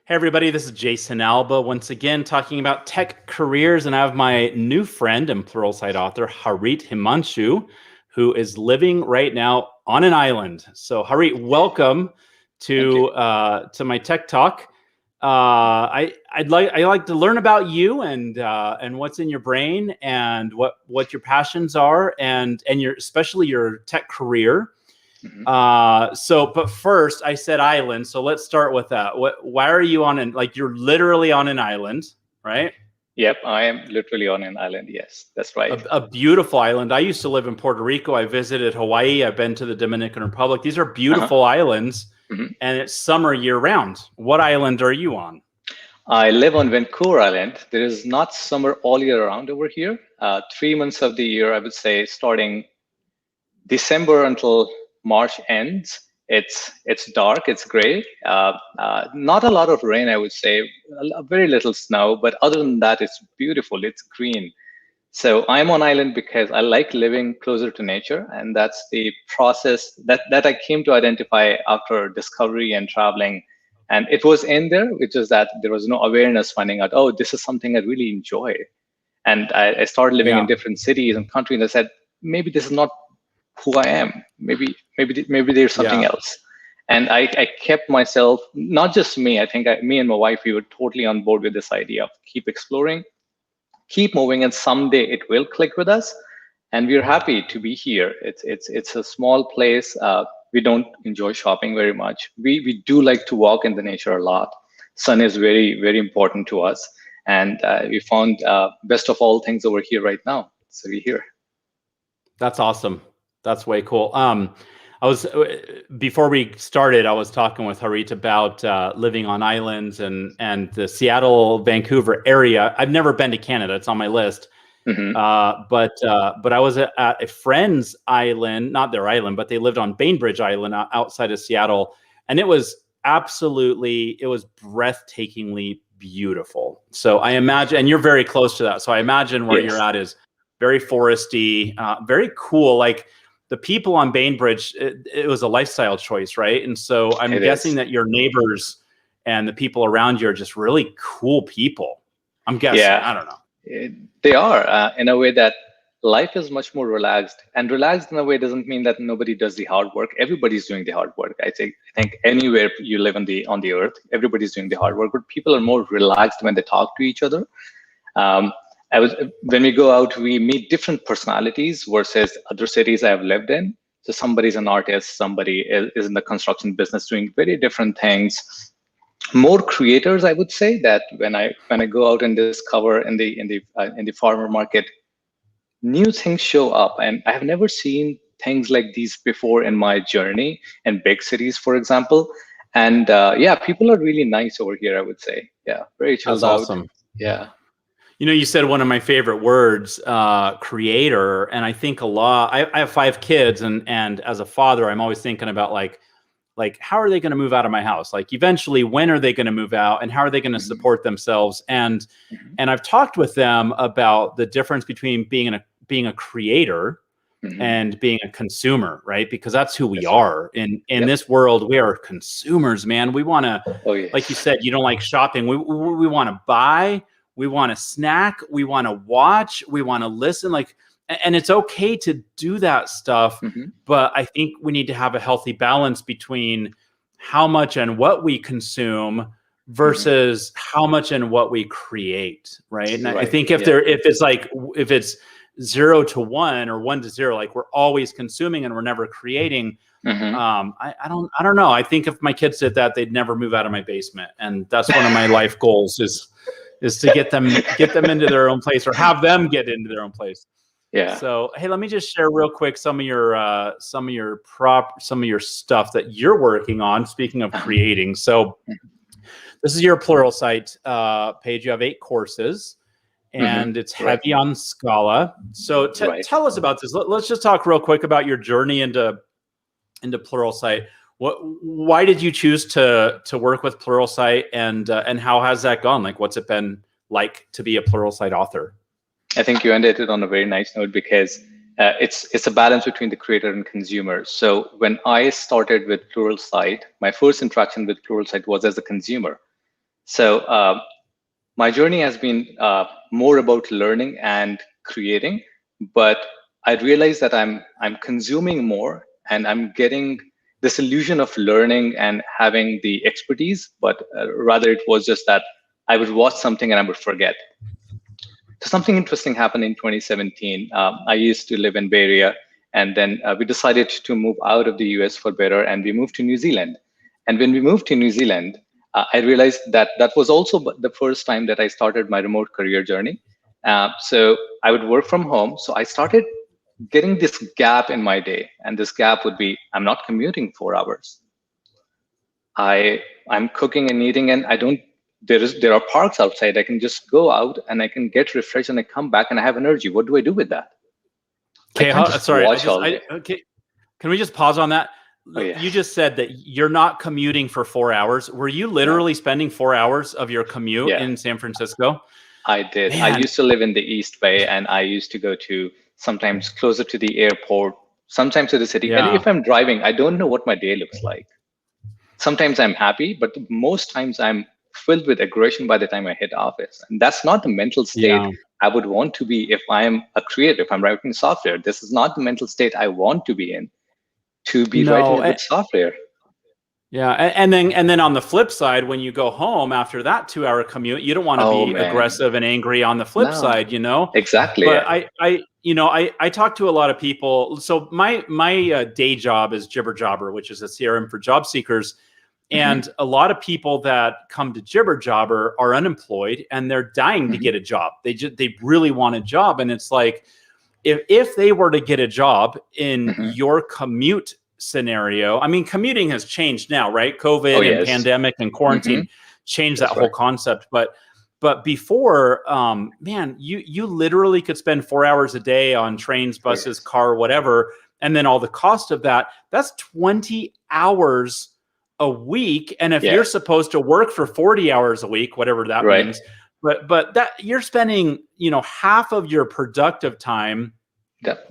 Hey everybody, this is Jason Alba once again talking about tech careers, and I have my new friend and Pluralsight author Harit Himanshu, who is living right now on an island. So Harit, welcome to my tech talk. I like to learn about you and what's in your brain and what your passions are and especially your tech career. But first I said island, so let's start with that. Why are you on you're literally on an island, right? Yep, I am literally on an island. Yes, that's right. A beautiful island. I used to live in Puerto Rico. I visited Hawaii. I've been to the Dominican Republic. These are beautiful islands, and it's summer year round. What island are you on? I live on Vancouver Island. There is not summer all year round over here. 3 months of the year, I would say, starting December until March ends. It's dark, it's gray. Not a lot of rain, I would say. Very little snow, but other than that, it's beautiful. It's green. So I'm on island because I like living closer to nature, and that's the process that I came to identify after discovery and traveling. And it was in there, which is that there was no awareness finding out, oh, this is something I really enjoy. And I started living in different cities and countries, and I said, maybe this is not who I am. Maybe there's something else. And I kept myself, not just me, I think me and my wife, we were totally on board with this idea of keep exploring, keep moving, and someday it will click with us. And we're happy to be here. It's a small place. We don't enjoy shopping very much. We do like to walk in the nature a lot. Sun is very, very important to us. And we found best of all things over here right now. So we're here. That's awesome. That's way cool. Before we started, I was talking with Harit about living on islands and the Seattle, Vancouver area. I've never been to Canada. It's on my list. But I was at a friend's island, not their island, but they lived on Bainbridge Island outside of Seattle. And it was breathtakingly beautiful. So I imagine, and you're very close to that. So I imagine where you're at is very foresty, very cool. Like the people on Bainbridge, it was a lifestyle choice, right? And so I'm guessing that your neighbors and the people around you are just really cool people. I'm guessing. Yeah, I don't know. They are in a way that life is much more relaxed, and relaxed in a way doesn't mean that nobody does the hard work. Everybody's doing the hard work. I think anywhere you live on the earth, everybody's doing the hard work, but people are more relaxed when they talk to each other. When we go out, we meet different personalities versus other cities I have lived in. So somebody's an artist, somebody is in the construction business doing very different things. More creators, I would say, that when I go out and discover in the farmer market, new things show up, and I have never seen things like these before in my journey in big cities, for example. And people are really nice over here, I would say. Yeah, very chilled out. That's awesome. Yeah. You know, you said one of my favorite words, creator, and I think a lot. I have 5 kids, and as a father, I'm always thinking about like how are they going to move out of my house? Like eventually, when are they going to move out, and how are they going to support themselves? And I've talked with them about the difference between being a creator and being a consumer, right? Because that's who we are in this world. We are consumers, man. We want to, like you said, you don't like shopping. We want to buy. We want to snack. We want to watch. We want to listen. And it's okay to do that stuff. But I think we need to have a healthy balance between how much and what we consume versus how much and what we create. Right. And I think if it's 0 to 1 or 1 to 0, like we're always consuming and we're never creating. I don't know. I think if my kids did that, they'd never move out of my basement. And that's one of my life goals is to get them into their own place, or have them get into their own place. Yeah. So, hey, let me just share real quick some of your stuff that you're working on. Speaking of creating, so this is your Pluralsight page. You have 8 courses, and it's heavy on Scala. So, tell us about this. Let's just talk real quick about your journey into Pluralsight. Why did you choose to work with Pluralsight, and how has that gone? Like, what's it been like to be a Pluralsight author? I think you ended it on a very nice note, because it's a balance between the creator and consumer. So when I started with Pluralsight, my first interaction with Pluralsight was as a consumer. So my journey has been more about learning and creating, but I realized that I'm consuming more, and I'm getting this illusion of learning and having the expertise, but rather it was just that I would watch something and I would forget. So something interesting happened in 2017. I used to live in Bay Area, and then we decided to move out of the US for better, and we moved to New Zealand. And when we moved to New Zealand, I realized that that was also the first time that I started my remote career journey. So I would work from home. So I started getting this gap in my day, and this gap would be I'm not commuting 4 hours. I'm cooking and eating, and I don't. There are parks outside. I can just go out and I can get refreshed, and I come back and I have energy. What do I do with that? Okay, sorry. Okay, can we just pause on that? Oh, yeah. You just said that you're not commuting for 4 hours. Were you literally spending 4 hours of your commute in San Francisco? I did. Man. I used to live in the East Bay, and I used to go to sometimes closer to the airport, sometimes to the city. Yeah. And if I'm driving, I don't know what my day looks like. Sometimes I'm happy, but most times I'm filled with aggression by the time I hit office. And that's not the mental state I would want to be if I'm a creator, if I'm writing software. This is not the mental state I want to be in, to be writing a good software. Yeah, and then on the flip side, when you go home after that 2-hour commute, you don't want to be aggressive and angry on the flip side, you know? Exactly. But I talk to a lot of people. So my day job is Jibber Jobber, which is a CRM for job seekers. And a lot of people that come to Jibber Jobber are unemployed and they're dying to get a job. They really want a job. And it's like, if they were to get a job in your commute scenario, I mean, commuting has changed now, right? COVID and pandemic and quarantine changed that whole concept. But before, man, you literally could spend 4 hours a day on trains, buses, car, whatever. And then all the cost of that's 20 hours a week. And if you're supposed to work for 40 hours a week, whatever that means, but that you're spending, half of your productive time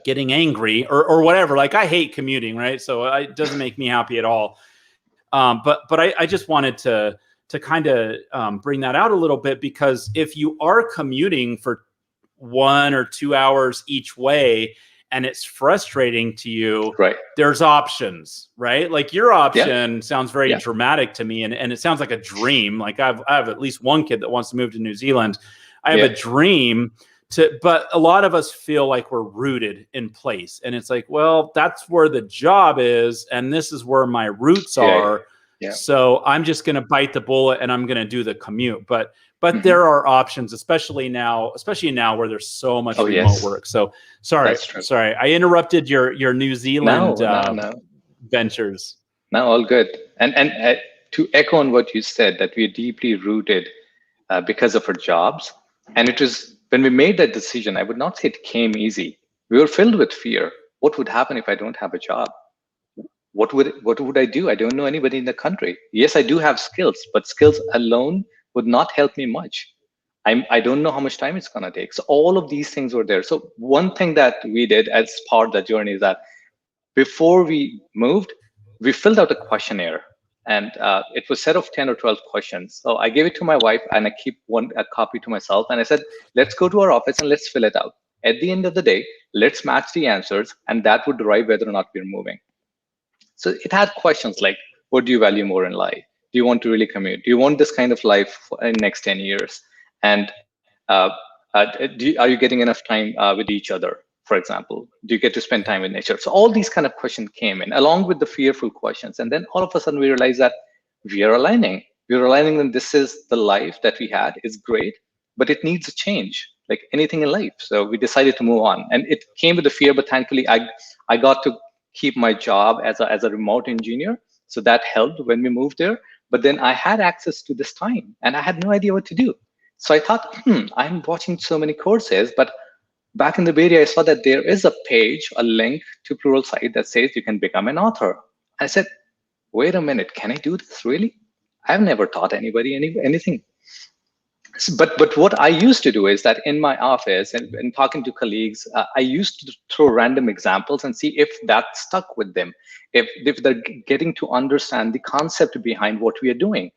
getting angry or whatever. Like I hate commuting, right? So it doesn't make me happy at all. But I just wanted to kind of bring that out a little bit, because if you are commuting for 1 or 2 hours each way and it's frustrating to you, there's options, right? Like your option sounds very dramatic to me, and it sounds like a dream. Like I have at least one kid that wants to move to New Zealand. I have a dream but a lot of us feel like we're rooted in place, and it's like, well, that's where the job is, and this is where my roots are. So I'm just going to bite the bullet and I'm going to do the commute. But there are options, especially now where there's so much remote work. So sorry, I interrupted your New Zealand ventures. No, all good. And to echo on what you said, that we're deeply rooted because of our jobs. And it was, when we made that decision, I would not say it came easy. We were filled with fear. What would happen if I don't have a job? What would I do? I don't know anybody in the country. Yes, I do have skills, but skills alone would not help me much. I don't know how much time it's going to take. So all of these things were there. So one thing that we did as part of the journey is that before we moved, we filled out a questionnaire, and it was a set of 10 or 12 questions. So I gave it to my wife, and I keep a copy to myself. And I said, let's go to our office and let's fill it out. At the end of the day, let's match the answers, and that would derive whether or not we're moving. So it had questions like, what do you value more in life? Do you want to really commute? Do you want this kind of life in the next 10 years? And are you getting enough time with each other, for example? Do you get to spend time with nature? So all these kind of questions came in, along with the fearful questions. And then all of a sudden we realized that we are aligning. We're aligning that this is the life that we had. It's great, but it needs a change, like anything in life. So we decided to move on. And it came with the fear, but thankfully I got to keep my job as a remote engineer. So that helped when we moved there. But then I had access to this time and I had no idea what to do. So I thought, I'm watching so many courses, but back in the Bay Area, I saw that there is a page, a link to Pluralsight that says you can become an author. I said, wait a minute, can I do this really? I've never taught anybody anything. But what I used to do is that in my office and talking to colleagues, I used to throw random examples and see if that stuck with them, if they're getting to understand the concept behind what we are doing.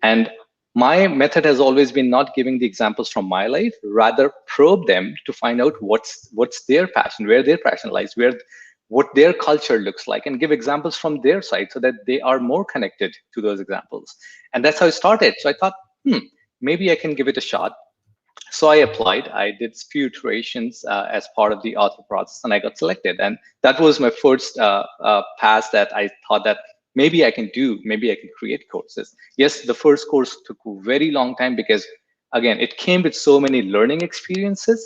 And my method has always been not giving the examples from my life, rather probe them to find out what's their passion, where their passion lies, what their culture looks like, and give examples from their side so that they are more connected to those examples. And that's how I started. So I thought, maybe I can give it a shot. So I applied. I did few iterations as part of the author process, and I got selected. And that was my first pass that I thought that maybe I can create courses. Yes, the first course took a very long time because, again, it came with so many learning experiences.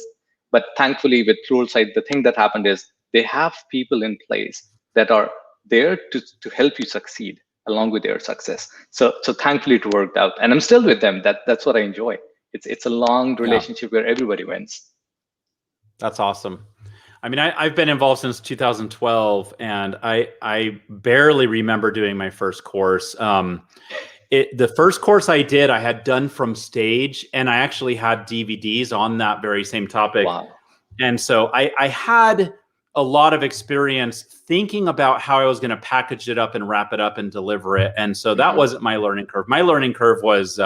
But thankfully, with Pluralsight, the thing that happened is they have people in place that are there to help you succeed along with their success. So thankfully, it worked out, and I'm still with them. That's what I enjoy. It's a long relationship where everybody wins. That's awesome. I mean, I've been involved since 2012, and I barely remember doing my first course. The first course I did, I had done from stage, and I actually had DVDs on that very same topic. Wow. And so I had a lot of experience thinking about how I was going to package it up and wrap it up and deliver it. And so that wasn't my learning curve. My learning curve was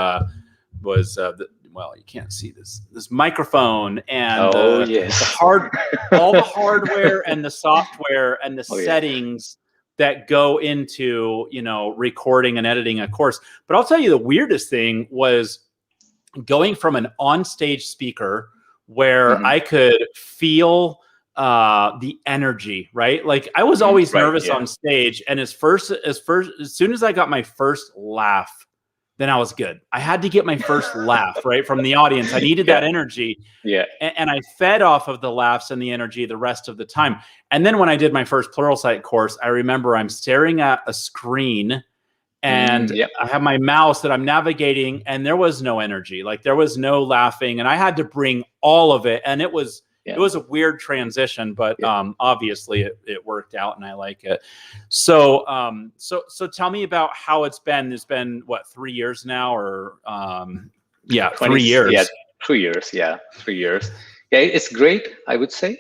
well, you can't see this microphone and all the hardware and the software and the settings that go into, recording and editing a course. But I'll tell you, the weirdest thing was going from an on-stage speaker where I could feel the energy, right? Like I was always nervous on stage, and as soon as I got my first laugh, then I was good. I had to get my first laugh, right, from the audience. I needed that energy. Yeah. And I fed off of the laughs and the energy the rest of the time. And then when I did my first Pluralsight course, I remember I'm staring at a screen, and I have my mouse that I'm navigating, and there was no energy. Like there was no laughing, and I had to bring all of it. And it was a weird transition, but obviously it worked out, and I like it. So so tell me about how it's been. It's been what, 3 years now, or 3 years? Yeah, 3 years. Yeah, 3 years. Yeah, it's great. I would say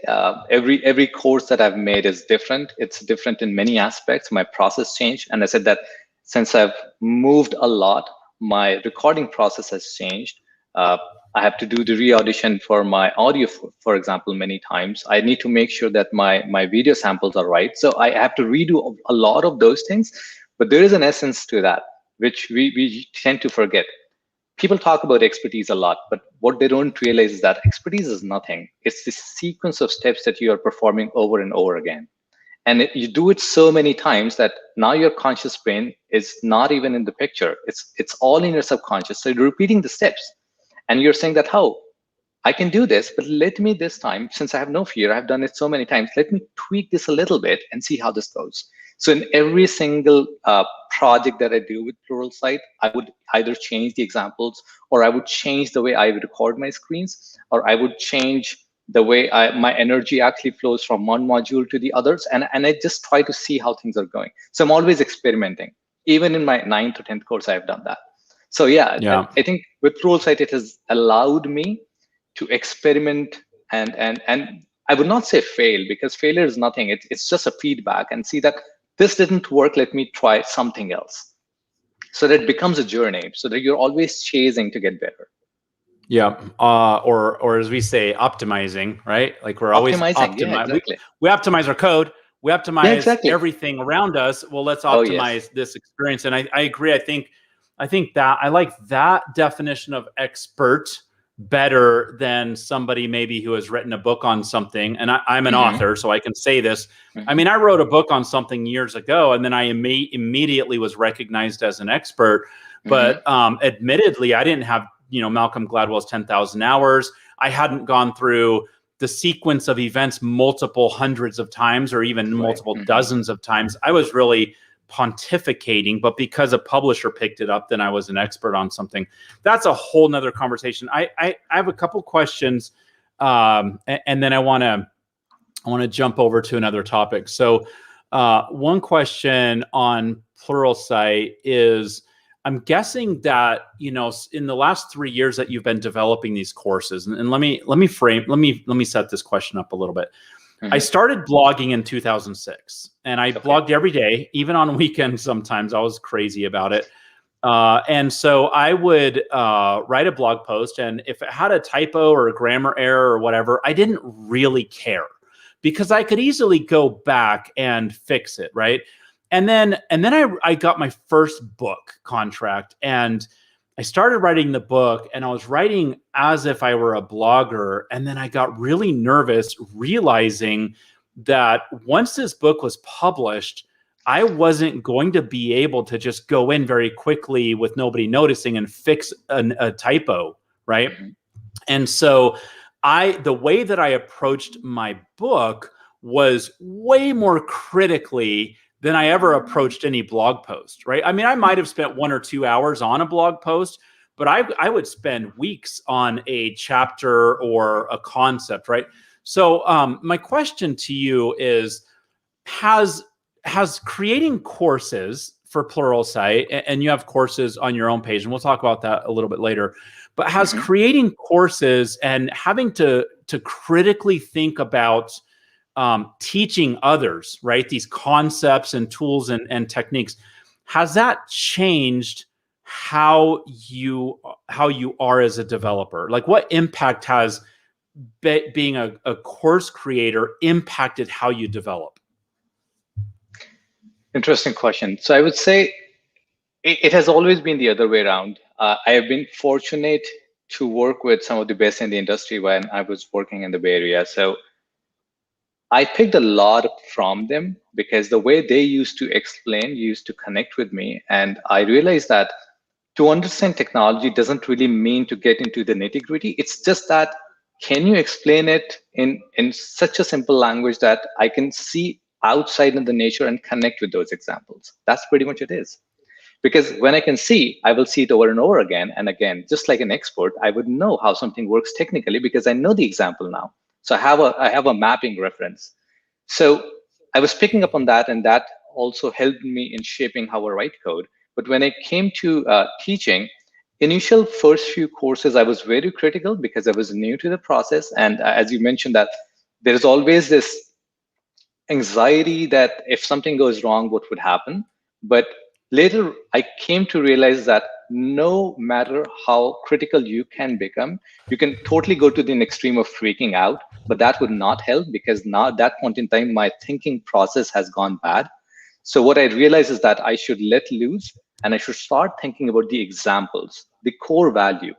every course that I've made is different. It's different in many aspects. My process changed, and I said that since I've moved a lot, my recording process has changed. I have to do the re-audition for my audio, for example, many times. I need to make sure that my video samples are right. So I have to redo a lot of those things. But there is an essence to that, which we tend to forget. People talk about expertise a lot, but what they don't realize is that expertise is nothing. It's this sequence of steps that you are performing over and over again. And you do it so many times that now your conscious brain is not even in the picture. It's all in your subconscious. So you're repeating the steps. And you're saying that, I can do this, but let me this time, since I have no fear, I've done it so many times, let me tweak this a little bit and see how this goes. So in every single project that I do with Pluralsight, I would either change the examples, or I would change the way I would record my screens, or I would change the way my energy actually flows from one module to the others. And I just try to see how things are going. So I'm always experimenting. Even in my 9th or 10th course, I've done that. So I think with Pluralsight, it has allowed me to experiment and I would not say fail, because failure is nothing. It's just a feedback, and see that this didn't work. Let me try something else. So that it becomes a journey, so that you're always chasing to get better. Yeah. Or as we say, optimizing, right? Like we're always optimizing. Yeah, exactly. We optimize our code. We optimize everything around us. Well, let's optimize this experience. And I agree. I think that I like that definition of expert better than somebody maybe who has written a book on something. And I'm an author, so I can say this. I mean, I wrote a book on something years ago, and then I immediately was recognized as an expert. But admittedly, I didn't have, Malcolm Gladwell's 10,000 hours. I hadn't gone through the sequence of events multiple hundreds of times, or even multiple dozens of times. I was really pontificating, but because a publisher picked it up, then I was an expert on something. That's a whole nother conversation. I have a couple questions, and then I want to jump over to another topic. So one question on Pluralsight is, I'm guessing that, in the last 3 years that you've been developing these courses, and let me set this question up a little bit. I started blogging in 2006, and I blogged every day, even on weekends. Sometimes I was crazy about it. And so I would write a blog post, and if it had a typo or a grammar error or whatever, I didn't really care because I could easily go back and fix it, right? And then I got my first book contract, and I started writing the book, and I was writing as if I were a blogger. And then I got really nervous realizing that once this book was published, I wasn't going to be able to just go in very quickly with nobody noticing and fix a typo, right? Mm-hmm. And so the way that I approached my book was way more critically than I ever approached any blog post, right? I mean, I might have spent 1 or 2 hours on a blog post, but I would spend weeks on a chapter or a concept, right? So my question to you is, has creating courses for Pluralsight, and you have courses on your own page, and we'll talk about that a little bit later, but has creating courses and having to critically think about teaching others, right, these concepts and tools and techniques, has that changed how you are as a developer? Like, what impact has being a course creator impacted how you develop? Interesting question. So I would say it has always been the other way around. I have been fortunate to work with some of the best in the industry when I was working in the Bay Area. So I picked a lot from them because the way they used to explain, used to connect with me. And I realized that to understand technology doesn't really mean to get into the nitty gritty. It's just that, can you explain it in such a simple language that I can see outside in the nature and connect with those examples? That's pretty much it is. Because when I can see, I will see it over and over again and again. Just like an expert, I would know how something works technically because I know the example now. So I have a mapping reference. So I was picking up on that, and that also helped me in shaping how I write code. But when it came to teaching, initial first few courses, I was very critical because I was new to the process. And as you mentioned, that there is always this anxiety that if something goes wrong, what would happen? But later, I came to realize that no matter how critical you can become, you can totally go to the extreme of freaking out, but that would not help because now at that point in time, my thinking process has gone bad. So what I realized is that I should let loose and I should start thinking about the examples, the core value.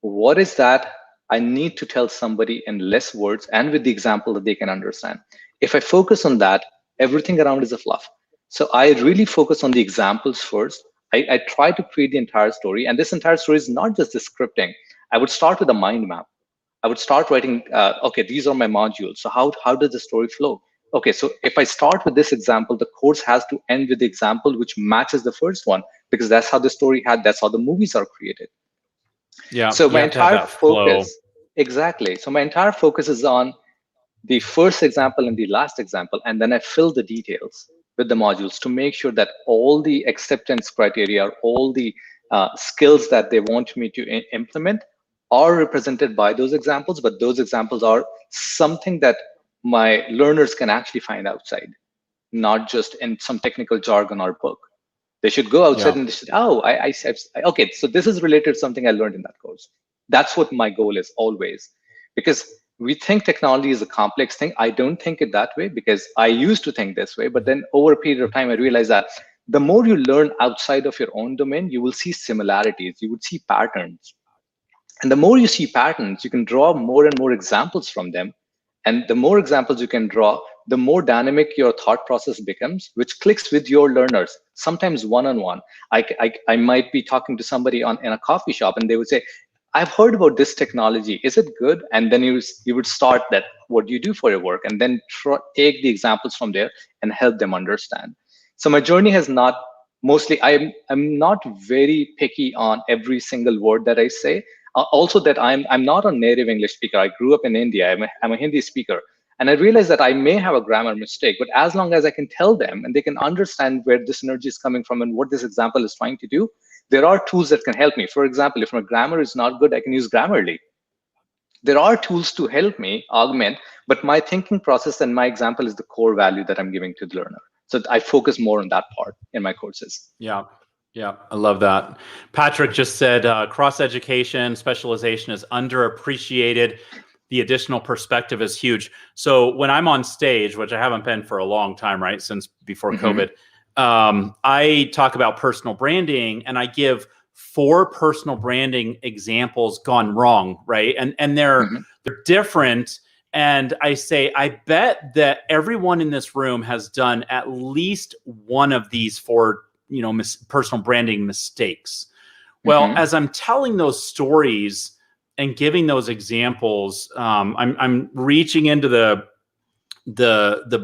What is that I need to tell somebody in less words and with the example that they can understand? If I focus on that, everything around is a fluff. So I really focus on the examples first. I try to create the entire story. And this entire story is not just the scripting. I would start with a mind map. I would start writing, okay, these are my modules. So how does the story flow? Okay, so if I start with this example, the course has to end with the example which matches the first one, because that's how the story that's how the movies are created. Yeah. So my entire flow. focus, exactly. So my entire focus is on the first example and the last example, and then I fill the details with the modules to make sure that all the acceptance criteria, all the skills that they want me to implement are represented by those examples, but those examples are something that my learners can actually find outside, not just in some technical jargon or book. They should go outside and they should, okay, so this is related to something I learned in that course. That's what my goal is always. Because we think technology is a complex thing. I don't think it that way because I used to think this way. But then over a period of time, I realized that the more you learn outside of your own domain, you will see similarities, you would see patterns. And the more you see patterns, you can draw more and more examples from them. And the more examples you can draw, the more dynamic your thought process becomes, which clicks with your learners, sometimes one-on-one. I might be talking to somebody in a coffee shop and they would say, I've heard about this technology. Is it good? And then you would start that, what do you do for your work? And then take the examples from there and help them understand. So my journey has not, mostly, I'm not very picky on every single word that I say. Also that I'm not a native English speaker. I grew up in India. I'm a Hindi speaker. And I realized that I may have a grammar mistake, but as long as I can tell them and they can understand where this energy is coming from and what this example is trying to do, there are tools that can help me. For example, if my grammar is not good, I can use Grammarly. There are tools to help me augment, but my thinking process and my example is the core value that I'm giving to the learner. So I focus more on that part in my courses. Yeah. Yeah, I love that. Patrick just said cross-education, specialization is underappreciated. The additional perspective is huge. So when I'm on stage, which I haven't been for a long time, right, since before Mm-hmm. COVID, I talk about personal branding, and I give 4 personal branding examples gone wrong, right? And they're Mm-hmm. different. And I say, I bet that everyone in this room has done at least one of these 4 personal branding mistakes. Well, Mm-hmm. as I'm telling those stories and giving those examples, I'm reaching into the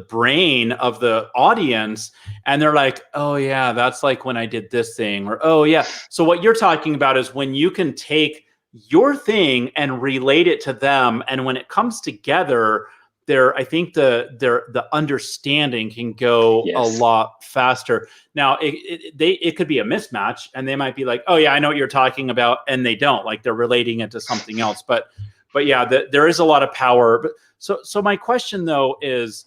brain of the audience, and they're like, oh yeah, that's like when I did this thing, or oh yeah. So what you're talking about is when you can take your thing and relate it to them, and when it comes together, I think the understanding can go a Yes. lot faster. Now it could be a mismatch, and they might be like, oh yeah, I know what you're talking about, and they don't, like they're relating it to something else. But yeah, there is a lot of power. But so my question though is,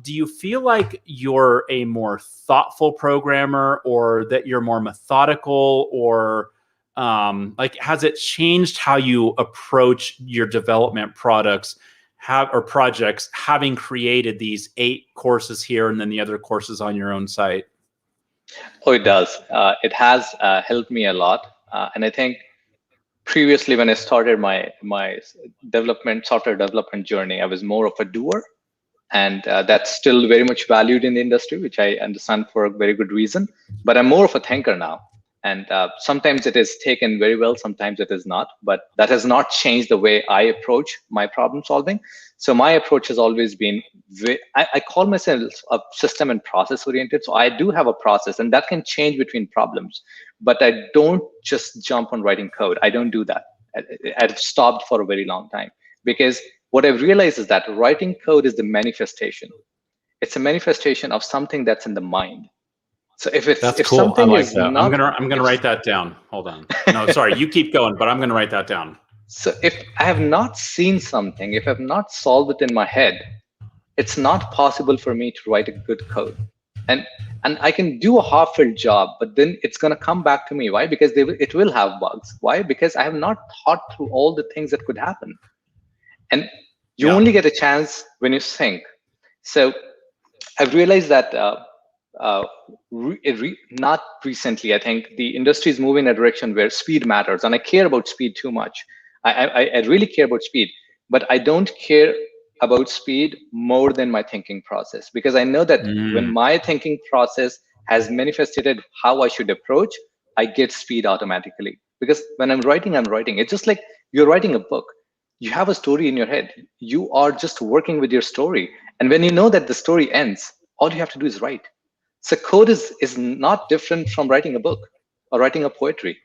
do you feel like you're a more thoughtful programmer, or that you're more methodical, or like has it changed how you approach your development products or projects, having created these 8 courses here and then the other courses on your own site? Oh, it does. It has helped me a lot. And I think previously when I started my software development journey, I was more of a doer, and that's still very much valued in the industry, which I understand for a very good reason. But I'm more of a thinker now, and sometimes it is taken very well, sometimes it is not. But that has not changed the way I approach my problem solving. So my approach has always been I call myself a system and process oriented. So I do have a process, and that can change between problems. But I don't just jump on writing code. I don't do that. I've stopped for a very long time, because what I've realized is that writing code is the manifestation. It's a manifestation of something that's in the mind. So That's if cool. I something like is that. not I'm gonna if write that down. Hold on. No, sorry, you keep going, but I'm gonna write that down. so if I have not seen something, if I've not solved it in my head, it's not possible for me to write a good code. And I can do a half-filled job, but then it's going to come back to me. Why? Because it will have bugs. Why? Because I have not thought through all the things that could happen. And you Yeah. only get a chance when you think. So I've realized that uh, not recently, I think the industry is moving in a direction where speed matters, and I care about speed too much. I really care about speed, but I don't care about speed more than my thinking process, because I know that when Mm. my thinking process has manifested how I should approach, I get speed automatically. Because when I'm writing. It's just like you're writing a book. You have a story in your head. You are just working with your story. And when you know that the story ends, all you have to do is write. So code is not different from writing a book or writing a poetry.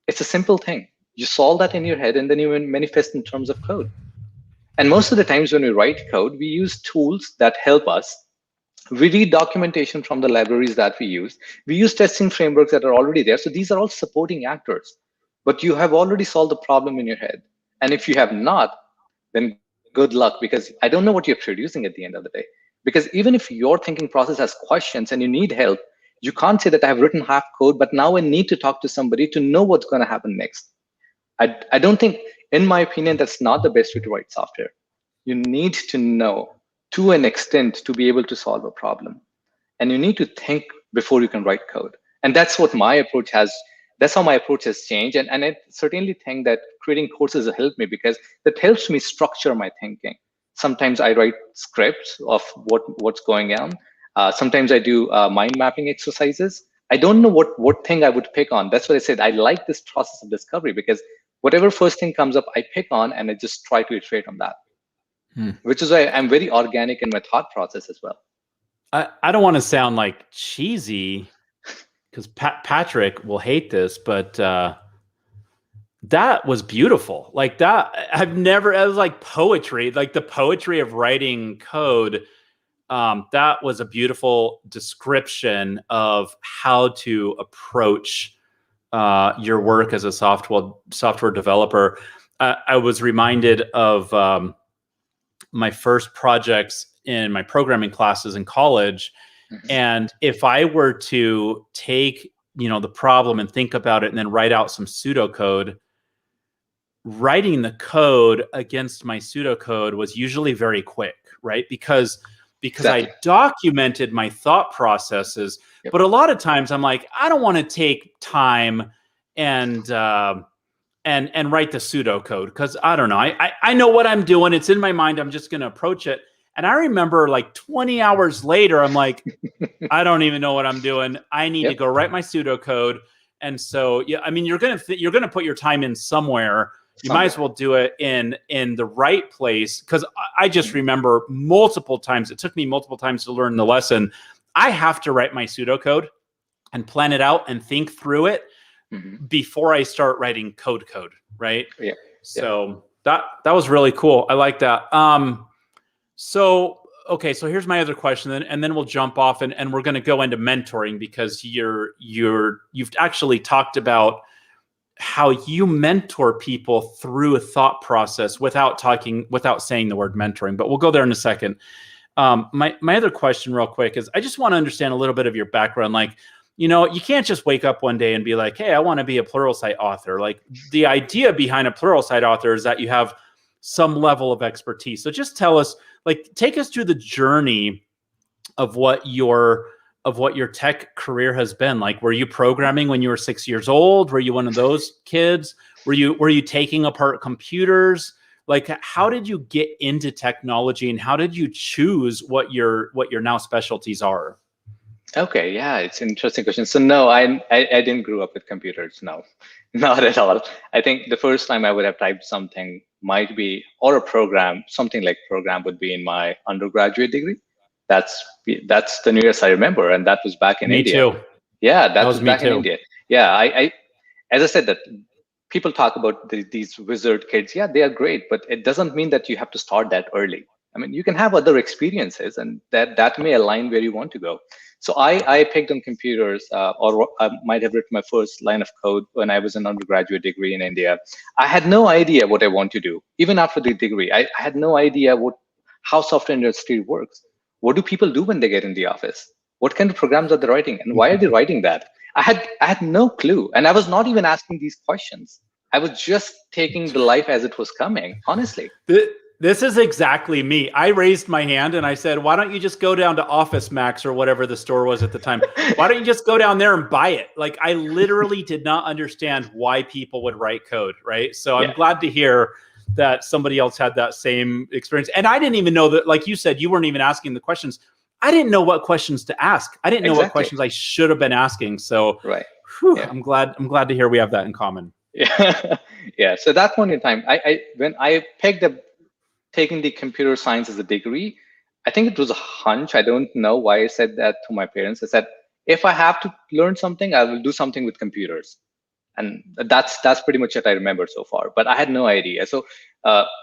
It's a simple thing. You solve that in your head, and then you manifest in terms of code. And most of the times when we write code, we use tools that help us. We read documentation from the libraries that we use. We use testing frameworks that are already there. So these are all supporting actors. But you have already solved the problem in your head. And if you have not, then good luck, because I don't know what you're producing at the end of the day. Because even if your thinking process has questions and you need help, you can't say that I have written half code, but now I need to talk to somebody to know what's going to happen next. I don't think, in my opinion, that's not the best way to write software. You need to know to an extent to be able to solve a problem. And you need to think before you can write code. And that's how my approach has changed. And I certainly think that creating courses has helped me, because that helps me structure my thinking. Sometimes I write scripts of what's going on. Sometimes I do mind mapping exercises. I don't know what thing I would pick on. That's what I said. I like this process of discovery, because whatever first thing comes up, I pick on, and I just try to iterate on that, Hmm. which is why I'm very organic in my thought process as well. I don't want to sound like cheesy, because Patrick will hate this, but that was beautiful. Like that, it was like poetry, like the poetry of writing code. That was a beautiful description of how to approach your work as a software developer. I was reminded of my first projects in my programming classes in college. Mhm. And if I were to take the problem and think about it and then write out some pseudocode, writing the code against my pseudocode was usually very quick, right? Because Exactly. I documented my thought processes, Yep. but a lot of times I'm like, I don't want to take time and write the pseudocode because I don't know. I know what I'm doing. It's in my mind. I'm just going to approach it. And I remember like 20 hours later, I'm like, I don't even know what I'm doing. I need to go write my pseudocode. And so, yeah, I mean, you're gonna put your time in somewhere. You might as well do it in the right place. Because I just remember multiple times. It took me multiple times to learn the lesson. I have to write my pseudocode and plan it out and think through it before I start writing code, right? Yeah. So that was really cool. I like that. So here's my other question, and then we'll jump off and we're going to go into mentoring, because you've actually talked about how you mentor people through a thought process without saying the word mentoring, but we'll go there in a second. My other question real quick is, I just want to understand a little bit of your background. Like, you can't just wake up one day and be like, hey, I want to be a Pluralsight author. Like, the idea behind a Pluralsight author is that you have some level of expertise. So just tell us, like, take us through the journey of what your tech career has been. Like, were you programming when you were 6 years old? Were you one of those kids? Were you taking apart computers? Like, how did you get into technology, and how did you choose what your now specialties are? Okay, yeah, it's an interesting question. So no, I didn't grow up with computers. No, not at all. I think the first time I would have typed something might be, or a program, something like program would be in my undergraduate degree. That's the nearest I remember, and that was back in India. Me too. Yeah, that was me back in too. India. Yeah, I as I said, that people talk about these wizard kids. Yeah, they are great, but it doesn't mean that you have to start that early. I mean, you can have other experiences, and that may align where you want to go. So I picked on computers, or I might have written my first line of code when I was an undergraduate degree in India. I had no idea what I want to do. Even after the degree, I had no idea how software industry works. What do people do when they get in the office? What kind of programs are they writing, and why are they writing that? I had no clue, and I was not even asking these questions. I was just taking the life as it was coming, honestly. This is exactly me. I raised my hand and I said, why don't you just go down to Office Max or whatever the store was at the time? Why don't you just go down there and buy it? Like, I literally did not understand why people would write code, right? So I'm glad to hear that somebody else had that same experience. And I didn't even know that, like you said, you weren't even asking the questions. I didn't know what questions to ask. I didn't know what questions I should have been asking. So I'm glad to hear we have that in common. Yeah. Yeah. So at that point in time, when I picked up taking the computer science as a degree, I think it was a hunch. I don't know why I said that to my parents. I said, if I have to learn something, I will do something with computers. And that's pretty much it I remember so far. But I had no idea. So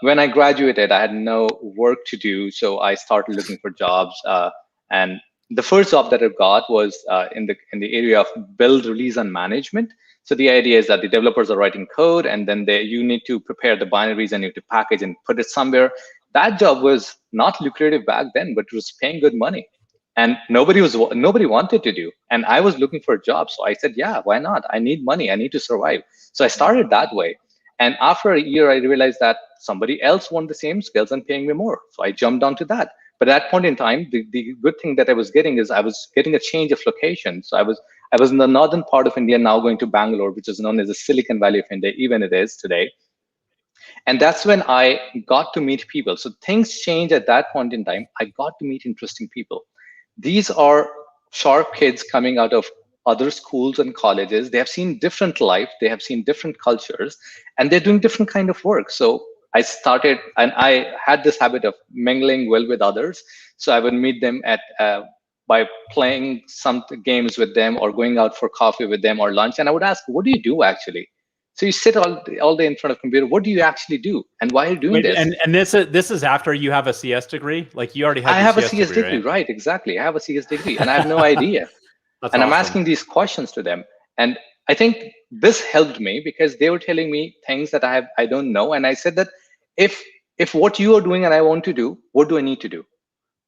when I graduated, I had no work to do. So I started looking for jobs. And the first job that I got was in the area of build, release, and management. So the idea is that the developers are writing code, and then you need to prepare the binaries and you need to package and put it somewhere. That job was not lucrative back then, but it was paying good money, and nobody wanted to do. And I was looking for a job, so I said, yeah, why not? I need money. I need to survive. So I started that way. And after a year, I realized that somebody else wanted the same skills and paying me more. So I jumped onto that. But at that point in time, the good thing that I was getting is I was getting a change of location. So I was in the northern part of India, now going to Bangalore, which is known as the Silicon Valley of India, even it is today. And that's when I got to meet people. So things changed at that point in time. I got to meet interesting people. These are sharp kids coming out of other schools and colleges. They have seen different life. They have seen different cultures, and they're doing different kind of work. So I started, and I had this habit of mingling well with others. So I would meet them by playing some games with them, or going out for coffee with them, or lunch. And I would ask, what do you do actually? So you sit all day in front of a computer. What do you actually do, and why are you doing this? And this is after you have a CS degree. Like, you already have. I have a CS degree, right? Exactly. I have a CS degree, and I have no idea. That's and awesome. I'm asking these questions to them, and I think this helped me because they were telling me things that I don't know, and I said that if what you are doing and I want to do, what do I need to do?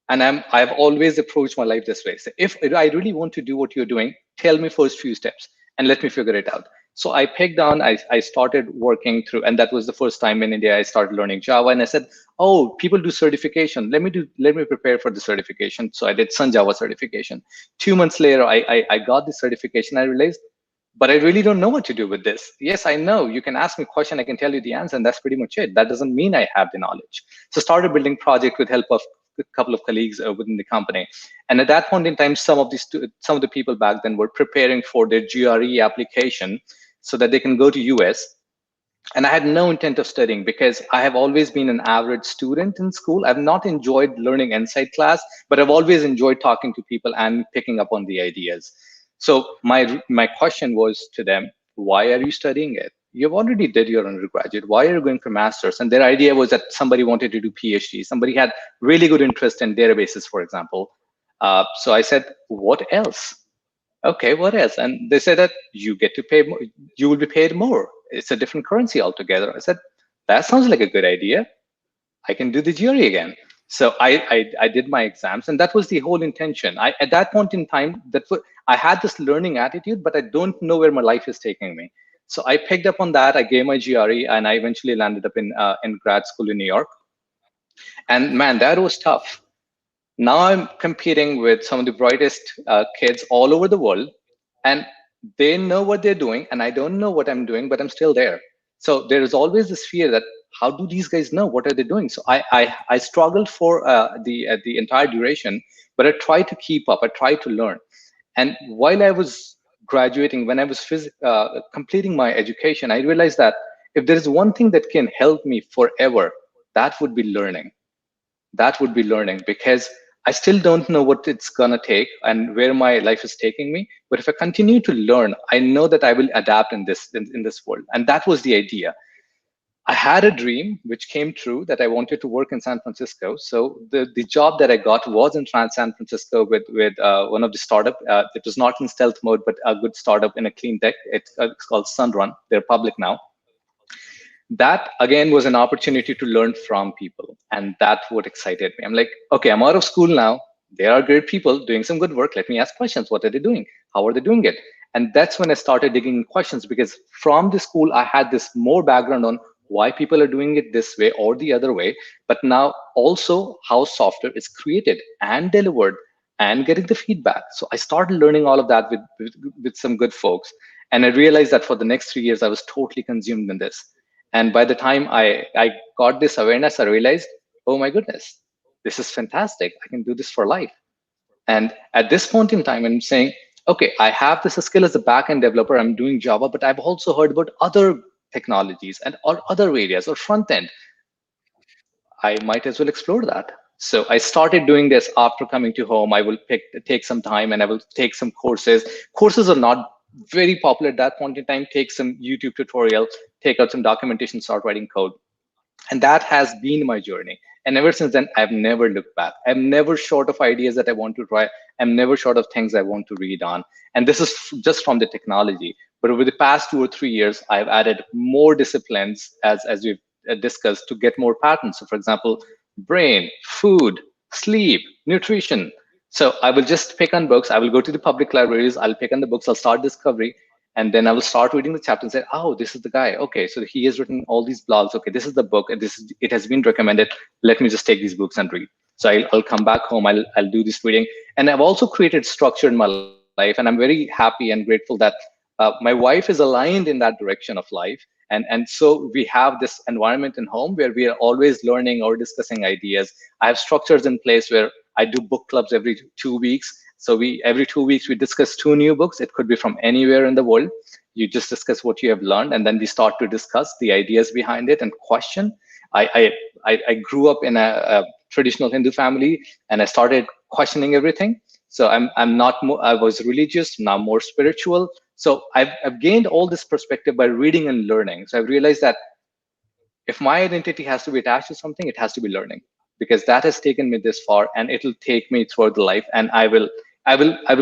And I've always approached my life this way. So if I really want to do what you're doing, tell me first few steps. and let me figure it out. So I picked on, I started working through, and that was the first time in India I started learning Java. And I said, oh, people do certification. Let me prepare for the certification. So I did Sun Java certification. 2 months later, I got the certification. I realized, but I really don't know what to do with this. Yes, I know. You can ask me a question, I can tell you the answer, and that's pretty much it. That doesn't mean I have the knowledge. So started building project with help of a couple of colleagues within the company. And at that point in time, some of the people back then were preparing for their GRE application so that they can go to US. And I had no intent of studying because I have always been an average student in school. I've not enjoyed learning inside class, but I've always enjoyed talking to people and picking up on the ideas. So my question was to them, why are you studying it? You've already did your undergraduate. Why are you going for master's? And their idea was that somebody wanted to do PhD. Somebody had really good interest in databases, for example. So I said, what else? Okay, what else? And they said that you get to pay more, you will be paid more. It's a different currency altogether. I said, that sounds like a good idea. I can do the GRE again. So I did my exams, and that was the whole intention. At that point in time, I had this learning attitude, but I don't know where my life is taking me. So I picked up on that. I gave my GRE, and I eventually landed up in grad school in New York. And man, that was tough. Now I'm competing with some of the brightest kids all over the world, and they know what they're doing, and I don't know what I'm doing, but I'm still there. So there is always this fear that how do these guys know what are they doing? So I struggled for the entire duration, but I tried to keep up. I tried to learn, and while I was graduating, when I was completing my education, I realized that if there is one thing that can help me forever, that would be learning. That would be learning, because I still don't know what it's gonna take and where my life is taking me. But if I continue to learn, I know that I will adapt in this world. And that was the idea. I had a dream which came true, that I wanted to work in San Francisco. So the job that I got was in San Francisco with one of the startup. It was not in stealth mode, but a good startup in a clean tech. It's called Sunrun. They're public now. That again was an opportunity to learn from people, and that's what excited me. I'm like, okay, I'm out of school now. There are great people doing some good work. Let me ask questions. What are they doing? How are they doing it? And that's when I started digging in questions, because from the school I had this more background on why people are doing it this way or the other way, but now also how software is created and delivered and getting the feedback. So I started learning all of that with some good folks, and I realized that for the next 3 years I was totally consumed in this. And by the time I got this awareness, I realized, oh my goodness, this is fantastic. I can do this for life. And at this point in time, I'm saying, okay, I have this skill as a backend developer. I'm doing Java, but I've also heard about other technologies and or other areas or front end. I might as well explore that. So I started doing this after coming to home. I will take some time and I will take some courses. Courses are not very popular at that point in time. Take some YouTube tutorial, take out some documentation, start writing code. And that has been my journey. And ever since then, I've never looked back. I'm never short of ideas that I want to try. I'm never short of things I want to read on. And this is just from the technology. But over the past 2 or 3 years, I've added more disciplines as we've discussed to get more patterns. So for example, brain, food, sleep, nutrition. So I will just pick on books. I will go to the public libraries. I'll pick on the books. I'll start discovery. And then I will start reading the chapter and say, oh, this is the guy. Okay, so he has written all these blogs. Okay, this is the book. And it has been recommended. Let me just take these books and read. So I'll come back home. I'll do this reading. And I've also created structure in my life. And I'm very happy and grateful that my wife is aligned in that direction of life. And so we have this environment in home where we are always learning or discussing ideas. I have structures in place where I do book clubs every 2 weeks. So every 2 weeks, we discuss 2 new books. It could be from anywhere in the world. You just discuss what you have learned, and then we start to discuss the ideas behind it and question. I grew up in a traditional Hindu family, and I started questioning everything. So I'm not more, I was religious, now more spiritual. So I've gained all this perspective by reading and learning. So I've realized that if my identity has to be attached to something, it has to be learning, because that has taken me this far, and it'll take me throughout the life. And I will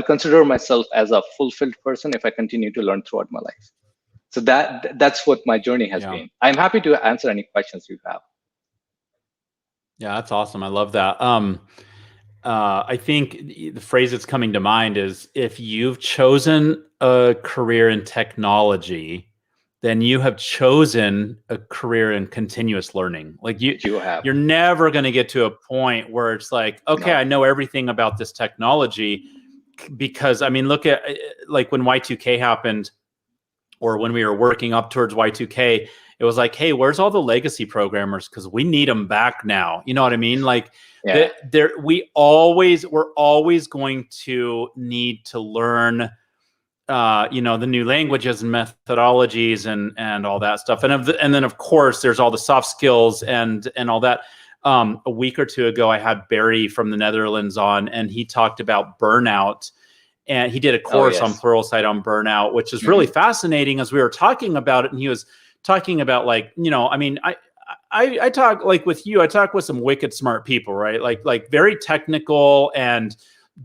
consider myself as a fulfilled person if I continue to learn throughout my life. So that's what my journey has been. I'm happy to answer any questions you have. Yeah, that's awesome. I love that. I think the phrase that's coming to mind is, if you've chosen a career in technology, then you have chosen a career in continuous learning. Like You have. you're never going to get to a point where it's like, okay, No. I know everything about this technology. Because I mean, look at like when Y2K happened, or when we were working up towards Y2K, it was like, hey, where's all the legacy programmers? Because we need them back now. You know what I mean? Like, Yeah. we're always going to need to learn, the new languages and methodologies and all that stuff. And then of course there's all the soft skills and all that. A week or two ago, I had Barry from the Netherlands on, and he talked about burnout. And he did a Oh, course on yes. Pluralsight on burnout, which is really fascinating as we were talking about it. And he was talking about, like, I mean, I talk like with you, I talk with some wicked smart people, right? Like very technical and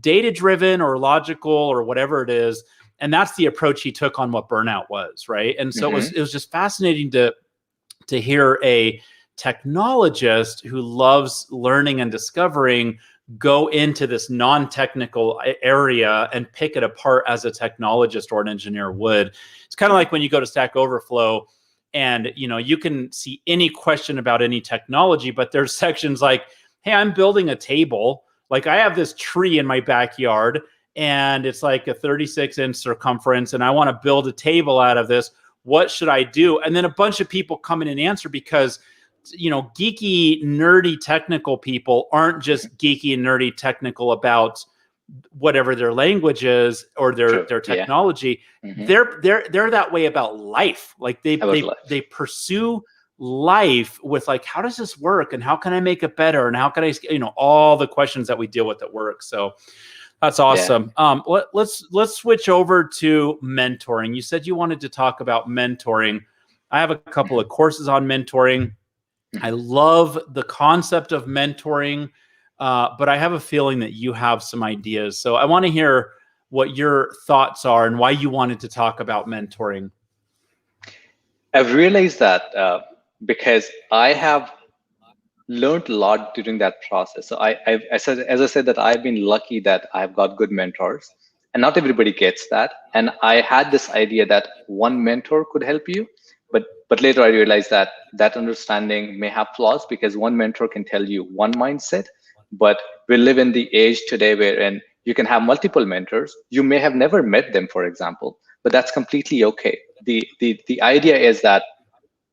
data driven or logical or whatever it is. And that's the approach he took on what burnout was, right? And so it was just fascinating to hear a technologist who loves learning and discovering go into this non-technical area and pick it apart as a technologist or an engineer would. It's kind of like when you go to Stack Overflow and you can see any question about any technology, but there's sections like, hey, I'm building a table. Like, I have this tree in my backyard and it's like a 36-inch circumference and I want to build a table out of this. What should I do? And then a bunch of people come in and answer, because geeky, nerdy, technical people aren't just geeky and nerdy technical about whatever their language is or their technology. They're that way about life. Like they pursue life with, like, how does this work and how can I make it better and how can I, all the questions that we deal with at work. So that's awesome. Yeah. Let's switch over to mentoring. You said you wanted to talk about mentoring. I have a couple of courses on mentoring. I love the concept of mentoring, but I have a feeling that you have some ideas. So I want to hear what your thoughts are and why you wanted to talk about mentoring. I've realized that because I have learned a lot during that process. So as I said, that I've been lucky that I've got good mentors, and not everybody gets that. And I had this idea that one mentor could help you, but later I realized that that understanding may have flaws, because one mentor can tell you one mindset, but we live in the age today wherein you can have multiple mentors. You may have never met them, for example, but that's completely okay. The idea is that,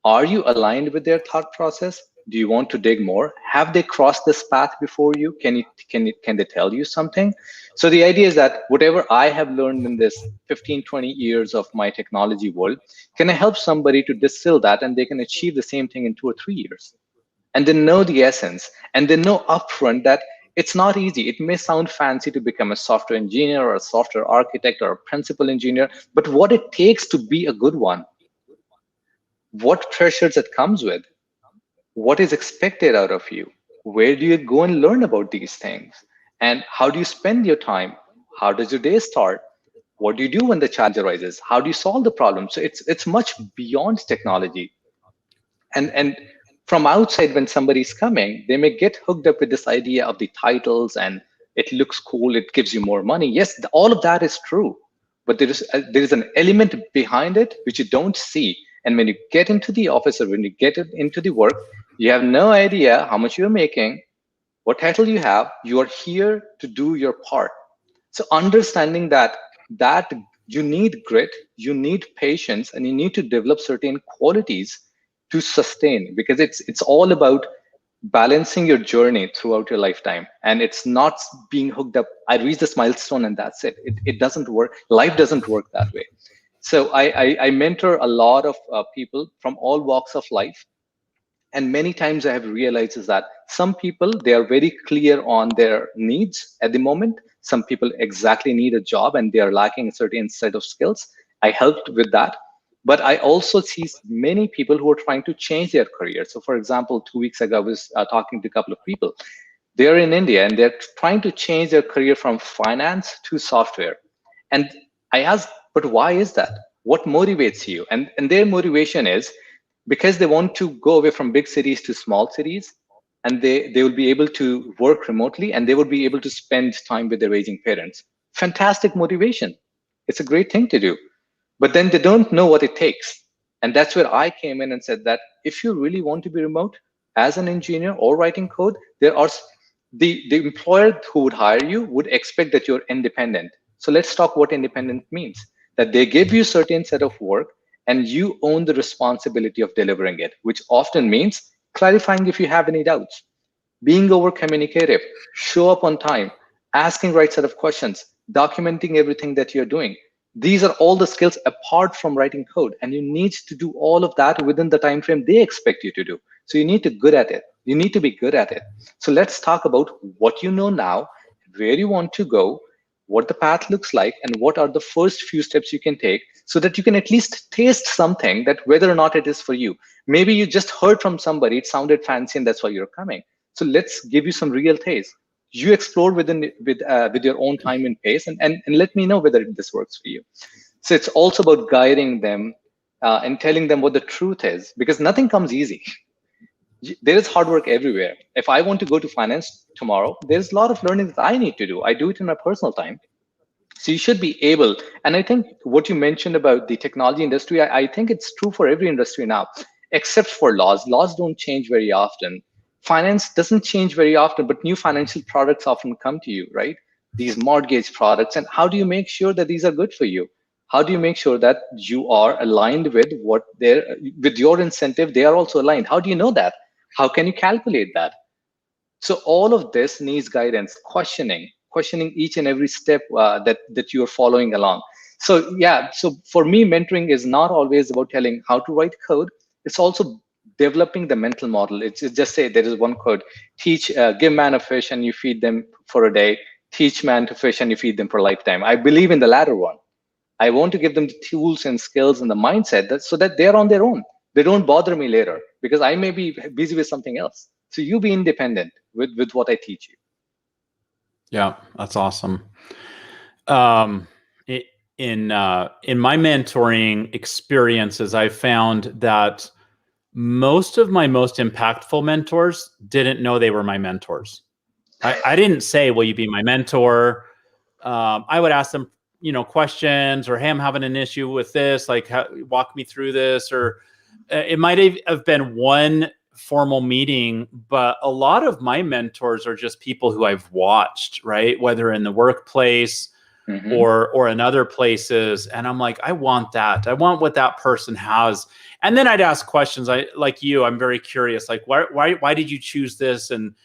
are you aligned with their thought process? Do you want to dig more? Have they crossed this path before you? Can they tell you something? So the idea is that whatever I have learned in this 15, 20 years of my technology world, can I help somebody to distill that and they can achieve the same thing in 2 or 3 years? And they know the essence, and they know upfront that it's not easy. It may sound fancy to become a software engineer or a software architect or a principal engineer, but what it takes to be a good one, what pressures it comes with, what is expected out of you, where do you go and learn about these things, and how do you spend your time, how does your day start, what do you do when the challenge arises, how do you solve the problem. So it's much beyond technology. And from outside, when somebody's coming, they may get hooked up with this idea of the titles and it looks cool, it gives you more money. Yes, all of that is true, but there is an element behind it which you don't see. And when you get into the office or when you get into the work, you have no idea how much you're making, what title you have. You are here to do your part. So understanding that you need grit, you need patience, and you need to develop certain qualities to sustain, because it's all about balancing your journey throughout your lifetime. And it's not being hooked up, I reached this milestone and that's it. It doesn't work. Life doesn't work that way. So I mentor a lot of people from all walks of life. And many times I have realized is that some people, they are very clear on their needs at the moment. Some people exactly need a job and they are lacking a certain set of skills. I helped with that. But I also see many people who are trying to change their career. So for example, 2 weeks ago, I was talking to a couple of people. They're in India and they're trying to change their career from finance to software. And I asked, but why is that? What motivates you? And their motivation is because they want to go away from big cities to small cities. and they will be able to work remotely, and they will be able to spend time with their aging parents. Fantastic motivation. It's a great thing to do. But then they don't know what it takes. And that's where I came in and said that if you really want to be remote as an engineer or writing code, there are the employer who would hire you would expect that you're independent. So let's talk what independent means. That they give you certain set of work and you own the responsibility of delivering it, which often means clarifying if you have any doubts, being over communicative, show up on time, asking right set of questions, documenting everything that you're doing. These are all the skills apart from writing code, and you need to do all of that within the time frame they expect you to do. So you need to good at it. You need to be good at it. So let's talk about what you know now, where you want to go, what the path looks like, and what are the first few steps you can take so that you can at least taste something, that whether or not it is for you. Maybe you just heard from somebody, it sounded fancy, and that's why you're coming. So let's give you some real taste. You explore with your own time and pace, and let me know whether this works for you. So it's also about guiding them and telling them what the truth is, because nothing comes easy. There is hard work everywhere. If I want to go to finance tomorrow, there's a lot of learning that I need to do. I do it in my personal time. So you should be able, and I think what you mentioned about the technology industry, I think it's true for every industry now, except for laws. Laws don't change very often. Finance doesn't change very often, but new financial products often come to you, right? These mortgage products. And how do you make sure that these are good for you? How do you make sure that you are aligned with with your incentive? They are also aligned. How do you know that? How can you calculate that? So all of this needs guidance, questioning each and every step that you are following along. So yeah, so for me, mentoring is not always about telling how to write code. It's also developing the mental model. It's just say there is one code: give man a fish and you feed them for a day. Teach man to fish and you feed them for a lifetime. I believe in the latter one. I want to give them the tools and skills and the mindset so that they're on their own. They don't bother me later because I may be busy with something else. So you be independent with what I teach you. Yeah, that's awesome. In my mentoring experiences, I found that most of my most impactful mentors didn't know they were my mentors. I didn't say, will you be my mentor? I would ask them, questions, or, hey, I'm having an issue with this, like, walk me through this. Or it might have been one formal meeting, but a lot of my mentors are just people who I've watched, right? Whether in the workplace or in other places. And I'm like, I want that. I want what that person has. And then I'd ask questions. I'm very curious, like, why did you choose this? And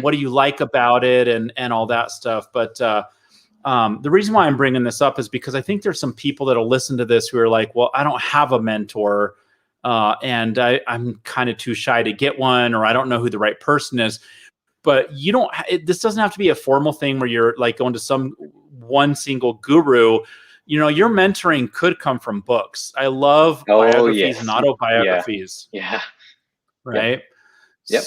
what do you like about it? And all that stuff. But the reason why I'm bringing this up is because I think there's some people that'll listen to this who are like, well, I don't have a mentor. And I'm kind of too shy to get one, or I don't know who the right person is. But this doesn't have to be a formal thing where you're like going to some one single guru. Your mentoring could come from books. I love biographies and autobiographies. Yeah. Right. Yep.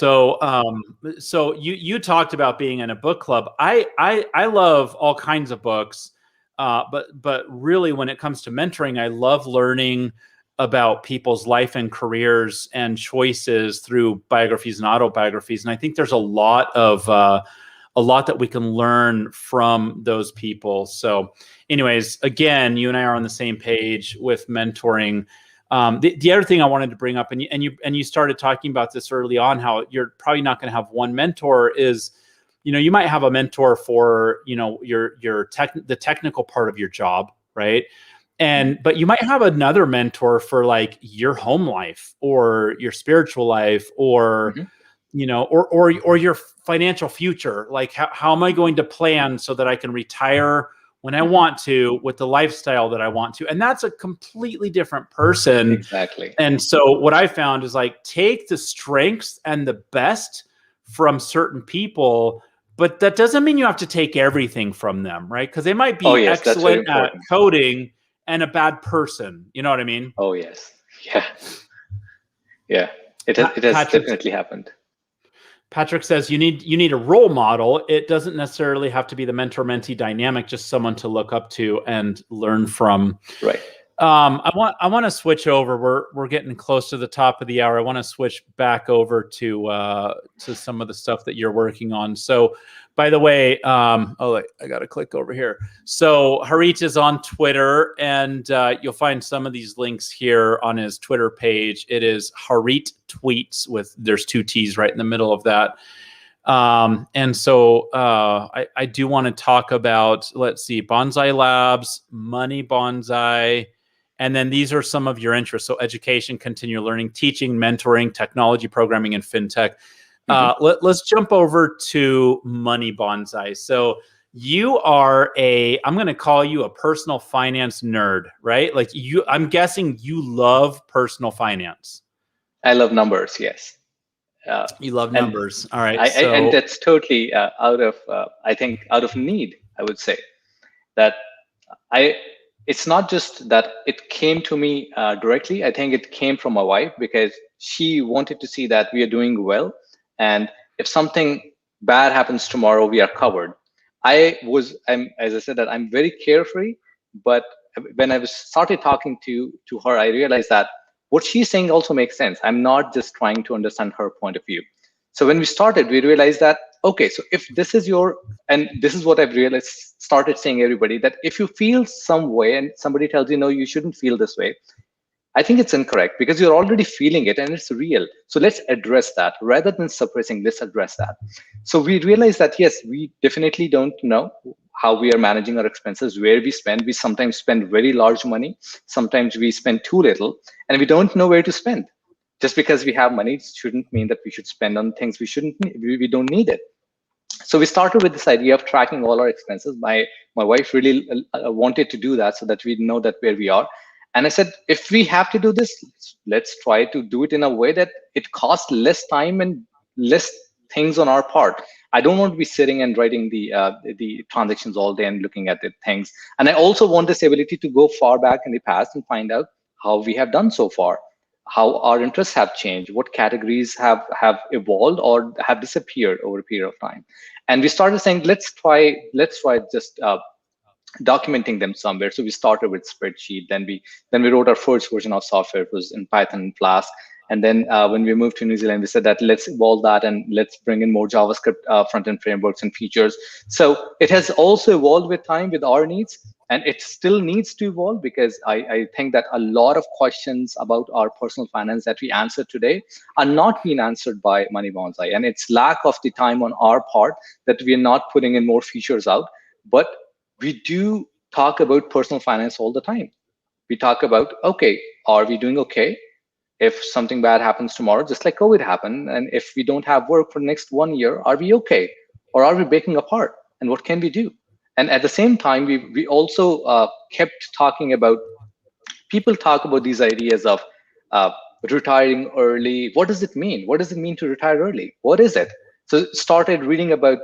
So you talked about being in a book club. I love all kinds of books. But really, when it comes to mentoring, I love learning about people's life and careers and choices through biographies and autobiographies. And I think there's a lot that we can learn from those people. So anyways, again, you and I are on the same page with mentoring. The other thing I wanted to bring up, and you started talking about this early on, how you're probably not going to have one mentor, is, you might have a mentor for, the technical part of your job, right? But you might have another mentor for like your home life or your spiritual life or, or your financial future. Like, how am I going to plan so that I can retire when I want to with the lifestyle that I want to? And that's a completely different person. Exactly. And so what I found is, like, take the strengths and the best from certain people, but that doesn't mean you have to take everything from them, right? Because they might be excellent at coding and a bad person. You know what I mean? Oh, yes. Yeah. Yeah. It has definitely happened. Patrick says you need a role model. It doesn't necessarily have to be the mentor-mentee dynamic, just someone to look up to and learn from. Right. I want to switch over. We're getting close to the top of the hour. I want to switch back over to some of the stuff that you're working on. So, by the way, I got to click over here. So Harit is on Twitter, and you'll find some of these links here on his Twitter page. It is Harit Tweets there's 2 T's right in the middle of that. And so I do want to talk about, let's see, Bonsai Labs, Money Bonsai. And then these are some of your interests. So education, continual learning, teaching, mentoring, technology, programming, and fintech. Let's jump over to Money Bonsai. So you are I'm going to call you a personal finance nerd, right? Like I'm guessing you love personal finance. I love numbers, yes. You love numbers. All right. And that's totally out of need, I would say. That it's not just that it came to me directly. I think it came from my wife, because she wanted to see that we are doing well. And if something bad happens tomorrow, we are covered. As I said, that I'm very carefree, but when I started talking to her, I realized that what she's saying also makes sense. I'm not just trying to understand her point of view. So when we started, we realized that, okay, so if this is and this is what I've realized, started saying everybody, that if you feel some way and somebody tells you, no, you shouldn't feel this way, I think it's incorrect, because you're already feeling it and it's real. So let's address that rather than suppressing. Let's address that. So we realized that, yes, we definitely don't know how we are managing our expenses, where we spend. We sometimes spend very large money. Sometimes we spend too little, and we don't know where to spend. Just because we have money shouldn't mean that we should spend on things we don't need it. So we started with this idea of tracking all our expenses. My wife really wanted to do that so that we know that where we are. And I said, if we have to do this, let's try to do it in a way that it costs less time and less things on our part. I don't want to be sitting and writing the transactions all day and looking at the things. And I also want this ability to go far back in the past and find out how we have done so far, how our interests have changed, what categories have evolved or have disappeared over a period of time. And we started saying, let's try just documenting them somewhere. So we started with spreadsheet. Then we wrote our first version of software. It was in Python and Flask. And then when we moved to New Zealand, we said that let's evolve that and let's bring in more JavaScript front-end frameworks and features. So it has also evolved with time, with our needs, and it still needs to evolve, because I think that a lot of questions about our personal finance that we answer today are not being answered by Money Bonsai. And it's lack of the time on our part that we are not putting in more features out. But we do talk about personal finance all the time. We talk about, okay, are we doing okay? If something bad happens tomorrow, just like COVID happened, and if we don't have work for the next 1 year, are we okay? Or are we breaking apart? And what can we do? And at the same time, we also kept talking about, people talk about these ideas of retiring early. What does it mean? What does it mean to retire early? What is it? So started reading about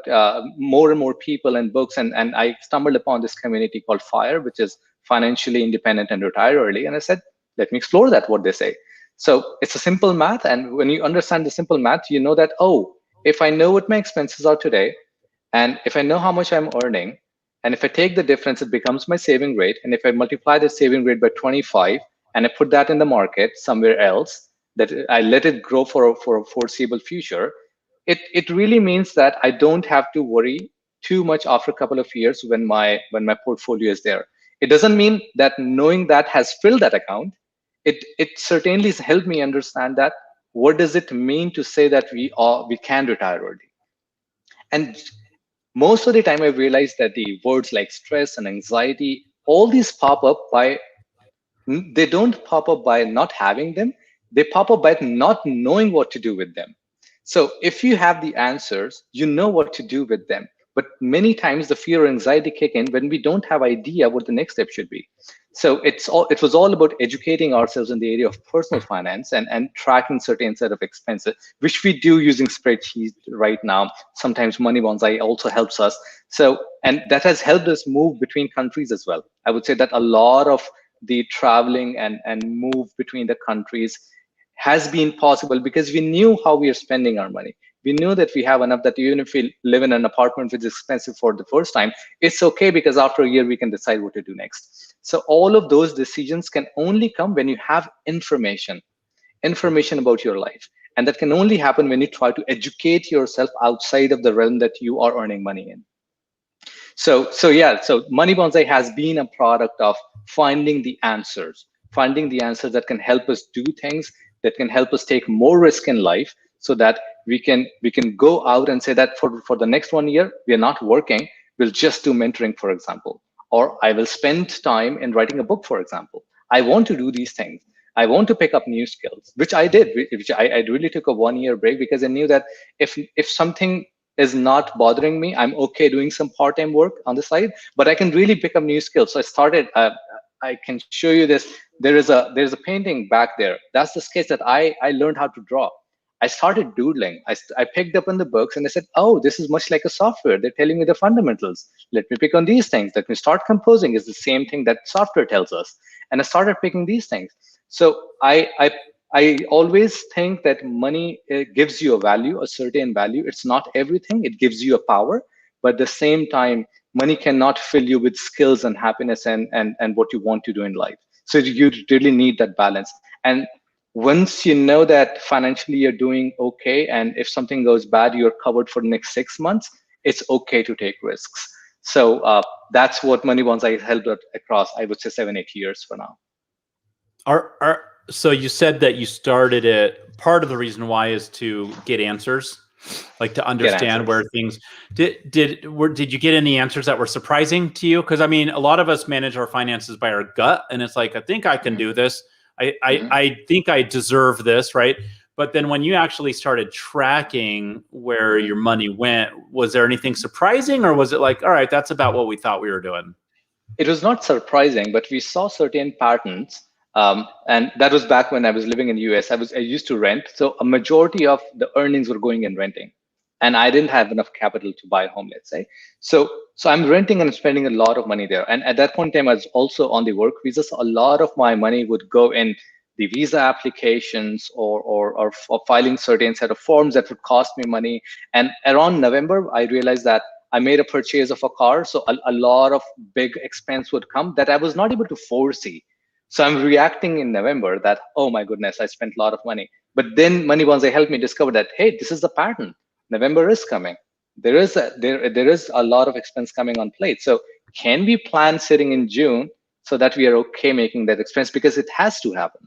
more and more people and books, and I stumbled upon this community called FIRE, which is Financially Independent and Retire Early. And I said, let me explore that, what they say. So it's a simple math. And when you understand the simple math, you know that, oh, if I know what my expenses are today, and if I know how much I'm earning, and if I take the difference, it becomes my saving rate. And if I multiply the saving rate by 25, and I put that in the market somewhere else, that I let it grow for a foreseeable future, it really means that I don't have to worry too much after a couple of years when my portfolio is there. It doesn't mean that knowing that has filled that account. It certainly has helped me understand that what does it mean to say that we can retire early. And most of the time, I realized that the words like stress and anxiety, all these pop up by, they don't pop up by not having them. They pop up by not knowing what to do with them. So if you have the answers, you know what to do with them. But many times the fear or anxiety kick in when we don't have idea what the next step should be. So it was all about educating ourselves in the area of personal finance and tracking certain set of expenses, which we do using spreadsheets right now. Sometimes Money Bonsai also helps us. So, and that has helped us move between countries as well. I would say that a lot of the traveling and move between the countries has been possible because we knew how we are spending our money. We knew that we have enough that even if we live in an apartment which is expensive for the first time, it's okay because after a year we can decide what to do next. So all of those decisions can only come when you have information about your life. And that can only happen when you try to educate yourself outside of the realm that you are earning money in. So Money Bonsai has been a product of finding the answers that can help us do things, that can help us take more risk in life, so that we can go out and say that for the next 1 year, we are not working, we'll just do mentoring, for example, or I will spend time in writing a book, for example. I want to do these things. I want to pick up new skills, which I did, which I really took a 1 year break, because I knew that if something is not bothering me, I'm okay doing some part-time work on the side, but I can really pick up new skills. So I started, I can show you this. There's a painting back there. That's the sketch that I learned how to draw. I started doodling. I picked up on the books and I said, oh, this is much like a software. They're telling me the fundamentals. Let me pick on these things. Let me start composing. Is the same thing that software tells us. And I started picking these things. So I always think that money gives you a value, a certain value. It's not everything. It gives you a power, but at the same time, money cannot fill you with skills and happiness and what you want to do in life. So you really need that balance. And once you know that financially you're doing okay, and if something goes bad, you're covered for the next 6 months, it's okay to take risks. So that's what Money Bonsai has helped across, I would say, 7-8 years for now. So you said that you started it. Part of the reason why is to get answers, like to understand where things. Did you get any answers that were surprising to you? Because I mean, a lot of us manage our finances by our gut, and it's like, I think I can do this. I think I deserve this, right? But then when you actually started tracking where your money went, was there anything surprising, or was it like, all right, that's about what we thought we were doing? It was not surprising, but we saw certain patterns. And that was back when I was living in the US. I used to rent. So a majority of the earnings were going in renting. And I didn't have enough capital to buy a home, let's say. So I'm renting and spending a lot of money there. And at that point in time, I was also on the work visa. So a lot of my money would go in the visa applications or filing certain set of forms that would cost me money. And around November, I realized that I made a purchase of a car. So a lot of big expense would come that I was not able to foresee. So I'm reacting in November that, oh my goodness, I spent a lot of money. But then Money Bonsai helped me discover that, hey, this is the pattern. November is coming. There is a lot of expense coming on plate. So can we plan sitting in June so that we are okay making that expense, because it has to happen.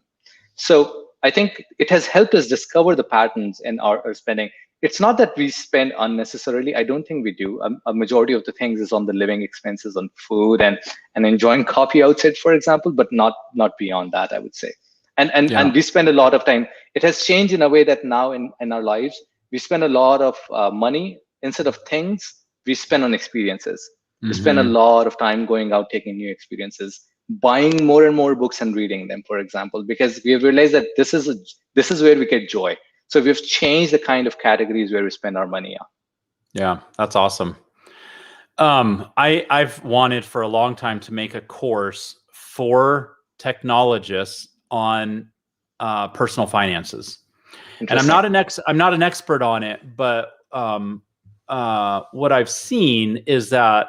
So I think it has helped us discover the patterns in our spending. It's not that we spend unnecessarily. I don't think we do. A majority of the things is on the living expenses, on food and enjoying coffee outside, for example, but not beyond that, I would say. And we spend a lot of time. It has changed in a way that now in our lives, we spend a lot of money. Instead of things, we spend on experiences. We spend a lot of time going out, taking new experiences, buying more and more books and reading them, for example, because we have realized that this is where we get joy. So we've changed the kind of categories where we spend our money on. Yeah, that's awesome. I've wanted for a long time to make a course for technologists on personal finances. And I'm not an expert on it, but what I've seen is that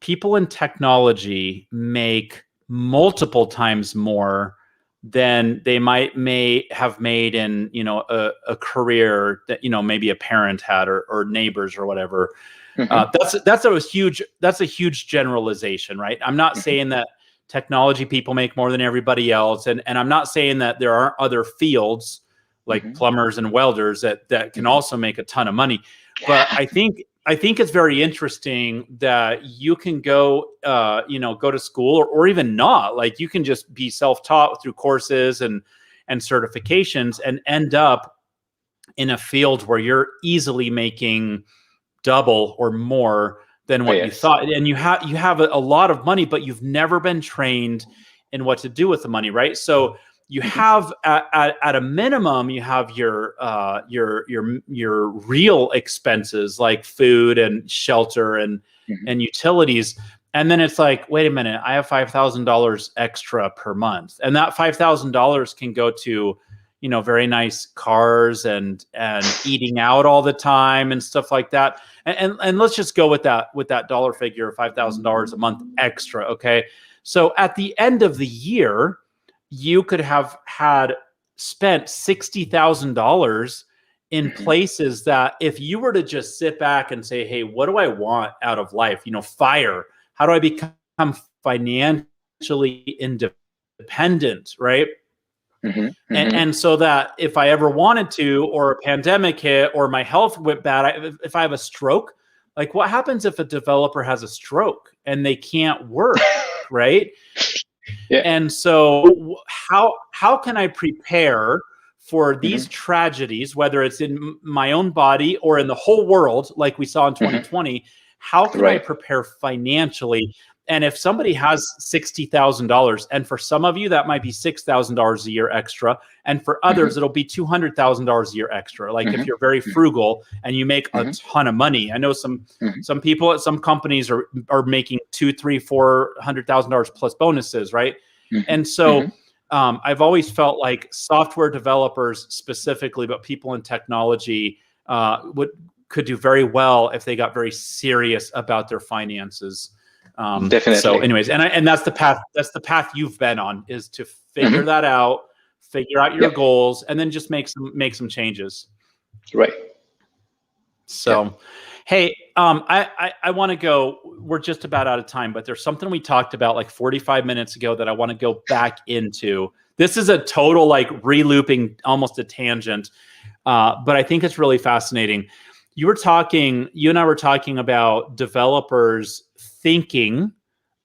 people in technology make multiple times more than they may have made in a career that maybe a parent had or neighbors or whatever. That's a huge generalization, right? I'm not saying that technology people make more than everybody else, and I'm not saying that there aren't other fields like plumbers and welders that can also make a ton of money. But I think it's very interesting that you can go to school or even not. Like, you can just be self-taught through courses and certifications and end up in a field where you're easily making double or more than what you thought. And you have a lot of money, but you've never been trained in what to do with the money, right? So you have at a minimum, you have your real expenses like food and shelter and utilities. And then it's like, wait a minute, I have $5,000 extra per month. And that $5,000 can go to, very nice cars and eating out all the time and stuff like that. And let's just go with that dollar figure of $5,000 a month extra. Okay. So at the end of the year, you could have had spent $60,000 in places that if you were to just sit back and say, hey, what do I want out of life? Fire. How do I become financially independent, right? And so that if I ever wanted to, or a pandemic hit, or my health went bad, if I have a stroke, like what happens if a developer has a stroke and they can't work, right? Yeah. And so how can I prepare for these tragedies, whether it's in my own body or in the whole world, like we saw in 2020? How can I prepare financially? And if somebody has $60,000, and for some of you that might be $6,000 a year extra, and for others it'll be $200,000 a year extra. Like if you're very frugal and you make a ton of money, I know some people at some companies are making $200,000, $300,000, $400,000 plus bonuses, right? And so I've always felt like software developers specifically, but people in technology could do very well if they got very serious about their finances. Definitely. So anyways, and that's the path you've been on, is to figure that out, figure out your goals, and then just make some changes. Right. So, hey, I want to go, we're just about out of time, but there's something we talked about like 45 minutes ago that I want to go back into. This is a total like re-looping, almost a tangent, but I think it's really fascinating. You and I were talking about developers thinking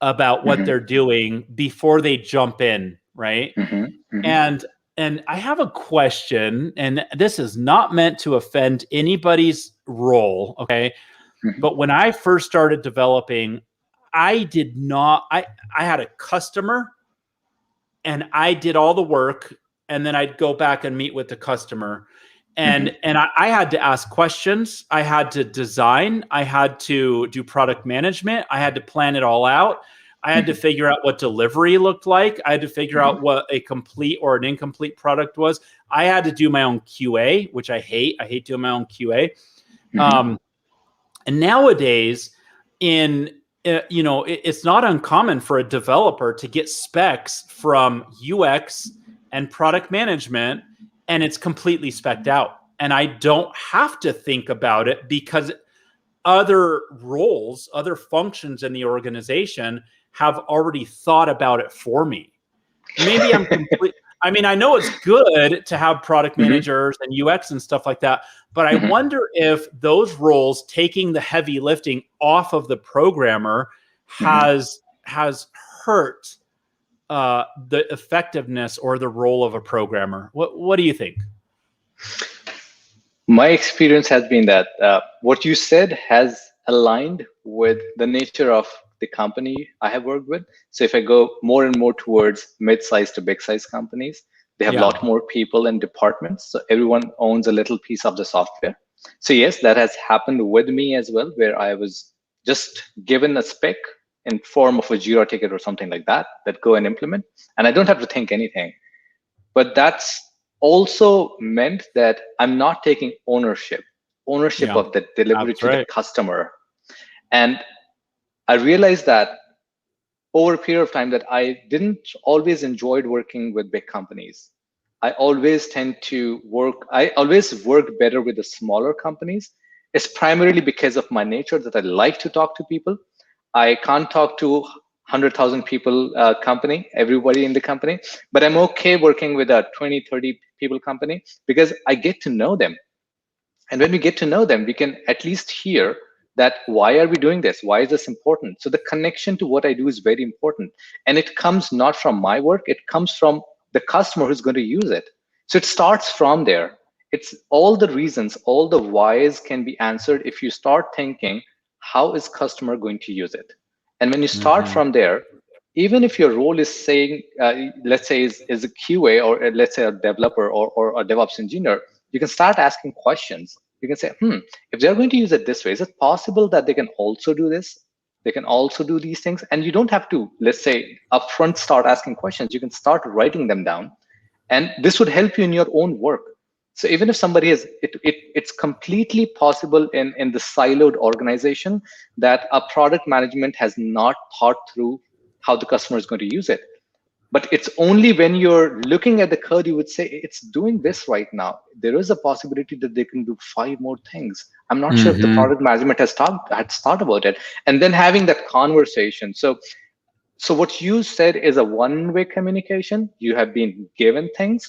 about what they're doing before they jump in, right? And I have a question, and this is not meant to offend anybody's role, okay? But when I first started developing, I had a customer and I did all the work, and then I'd go back and meet with the customer. And I had to ask questions. I had to design. I had to do product management. I had to plan it all out. I had to figure out what delivery looked like. I had to figure out what a complete or an incomplete product was. I had to do my own QA, which I hate. I hate doing my own QA. And nowadays, it's not uncommon for a developer to get specs from UX and product management, and it's completely spec'd out. And I don't have to think about it because other roles, other functions in the organization have already thought about it for me. Maybe I'm complete. I mean, I know it's good to have product managers and UX and stuff like that, but I wonder if those roles, taking the heavy lifting off of the programmer, has hurt the effectiveness or the role of a programmer. What do you think? My experience has been that what you said has aligned with the nature of the company I have worked with. So if I go more and more towards mid-sized to big-sized companies, they have a lot more people and departments. So everyone owns a little piece of the software. So yes, that has happened with me as well, where I was just given a spec in form of a Jira ticket or something like that go and implement. And I don't have to think anything. But that's also meant that I'm not taking ownership of the delivery to the customer. And I realized that over a period of time that I didn't always enjoyed working with big companies. I always work better with the smaller companies. It's primarily because of my nature that I like to talk to people. I can't talk to 100,000 people company, everybody in the company, but I'm okay working with a 20, 30 people company because I get to know them. And when we get to know them, we can at least hear that why are we doing this? Why is this important? So the connection to what I do is very important. And it comes not from my work, it comes from the customer who's going to use it. So it starts from there. It's all the reasons, all the whys can be answered if you start thinking, how is customer going to use it? And when you start from there, even if your role is saying, let's say is a QA, or let's say a developer or a DevOps engineer, you can start asking questions. You can say, if they're going to use it this way, is it possible that they can also do this? They can also do these things. And you don't have to, let's say, upfront start asking questions. You can start writing them down. And this would help you in your own work. So even if somebody is, it's completely possible in the siloed organization that a product management has not thought through how the customer is going to use it. But it's only when you're looking at the code, you would say, it's doing this right now. There is a possibility that they can do 5 more things. I'm not sure if the product management had thought about it. And then having that conversation. So what you said is a one-way communication. You have been given things.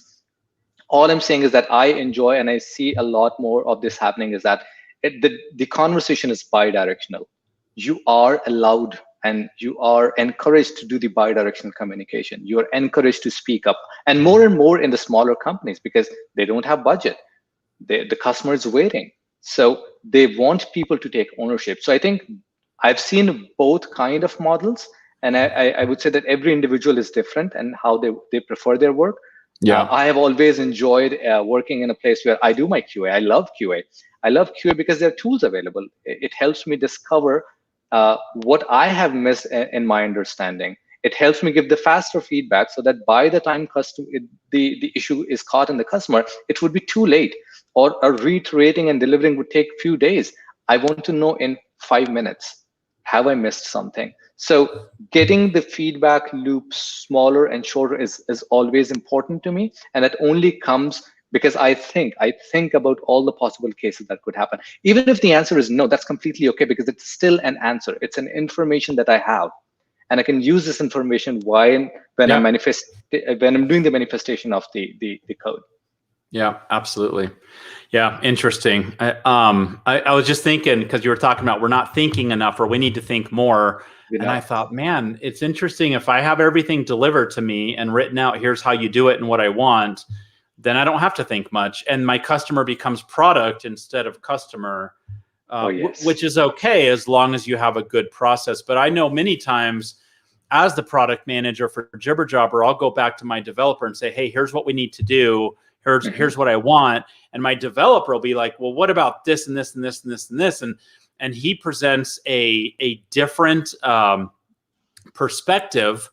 All I'm saying is that I enjoy, and I see a lot more of this happening, is that the conversation is bi-directional. You are allowed and you are encouraged to do the bi-directional communication. You are encouraged to speak up, and more in the smaller companies, because they don't have budget. The customer is waiting. So they want people to take ownership. So I think I've seen both kind of models, and I would say that every individual is different and how they prefer their work. Yeah. I have always enjoyed working in a place where I do my QA. I love QA. I love QA because there are tools available. It helps me discover what I have missed in my understanding. It helps me give the faster feedback, so that by the time the issue is caught in the customer, it would be too late, or a reiterating and delivering would take a few days. I want to know in 5 minutes, have I missed something? So getting the feedback loop smaller and shorter is always important to me. And that only comes because I think about all the possible cases that could happen. Even if the answer is no, that's completely okay, because it's still an answer. It's an information that I have, and I can use this information when I'm doing the manifestation of the code. Yeah, absolutely. Yeah, interesting. I was just thinking, because you were talking about we're not thinking enough, or we need to think more. And I thought, man, it's interesting. If I have everything delivered to me and written out, here's how you do it and what I want, then I don't have to think much. And my customer becomes product instead of customer, which is okay as long as you have a good process. But I know many times as the product manager for Jibber Jobber, I'll go back to my developer and say, hey, here's what we need to do. Here's what I want. And my developer will be like, well, what about this and this and this and this and this? And he presents a different perspective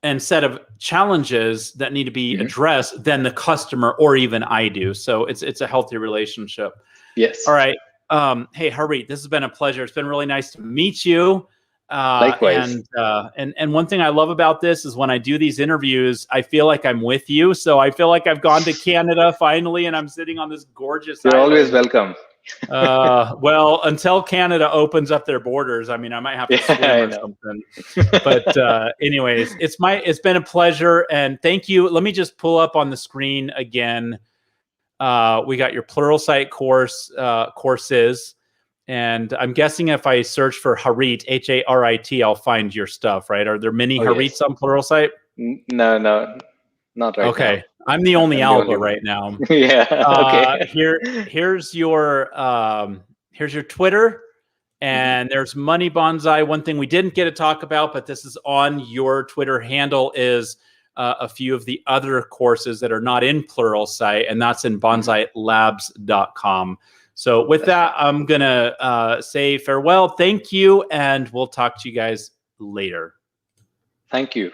and set of challenges that need to be addressed than the customer or even I do. So it's a healthy relationship. Yes. All right. Hey, Harit, this has been a pleasure. It's been really nice to meet you. Likewise. And one thing I love about this is when I do these interviews, I feel like I'm with you. So I feel like I've gone to Canada finally, and I'm sitting on this gorgeous You're island. always welcome. Well, until Canada opens up their borders, I mean, I might have to swim or something. But anyways, it's been a pleasure, and thank you. Let me just pull up on the screen again. We got your Pluralsight courses. And I'm guessing if I search for Harit, Harit, I'll find your stuff, right? Are there many Harits on Pluralsight? No, not right now. Okay. I'm the only Alba right now. Okay. Here's your Twitter, and there's Money Bonsai. One thing we didn't get to talk about, but this is on your Twitter handle, is a few of the other courses that are not in Pluralsight, and that's in bonsaitlabs.com. So with that, I'm going to say farewell. Thank you, and we'll talk to you guys later. Thank you.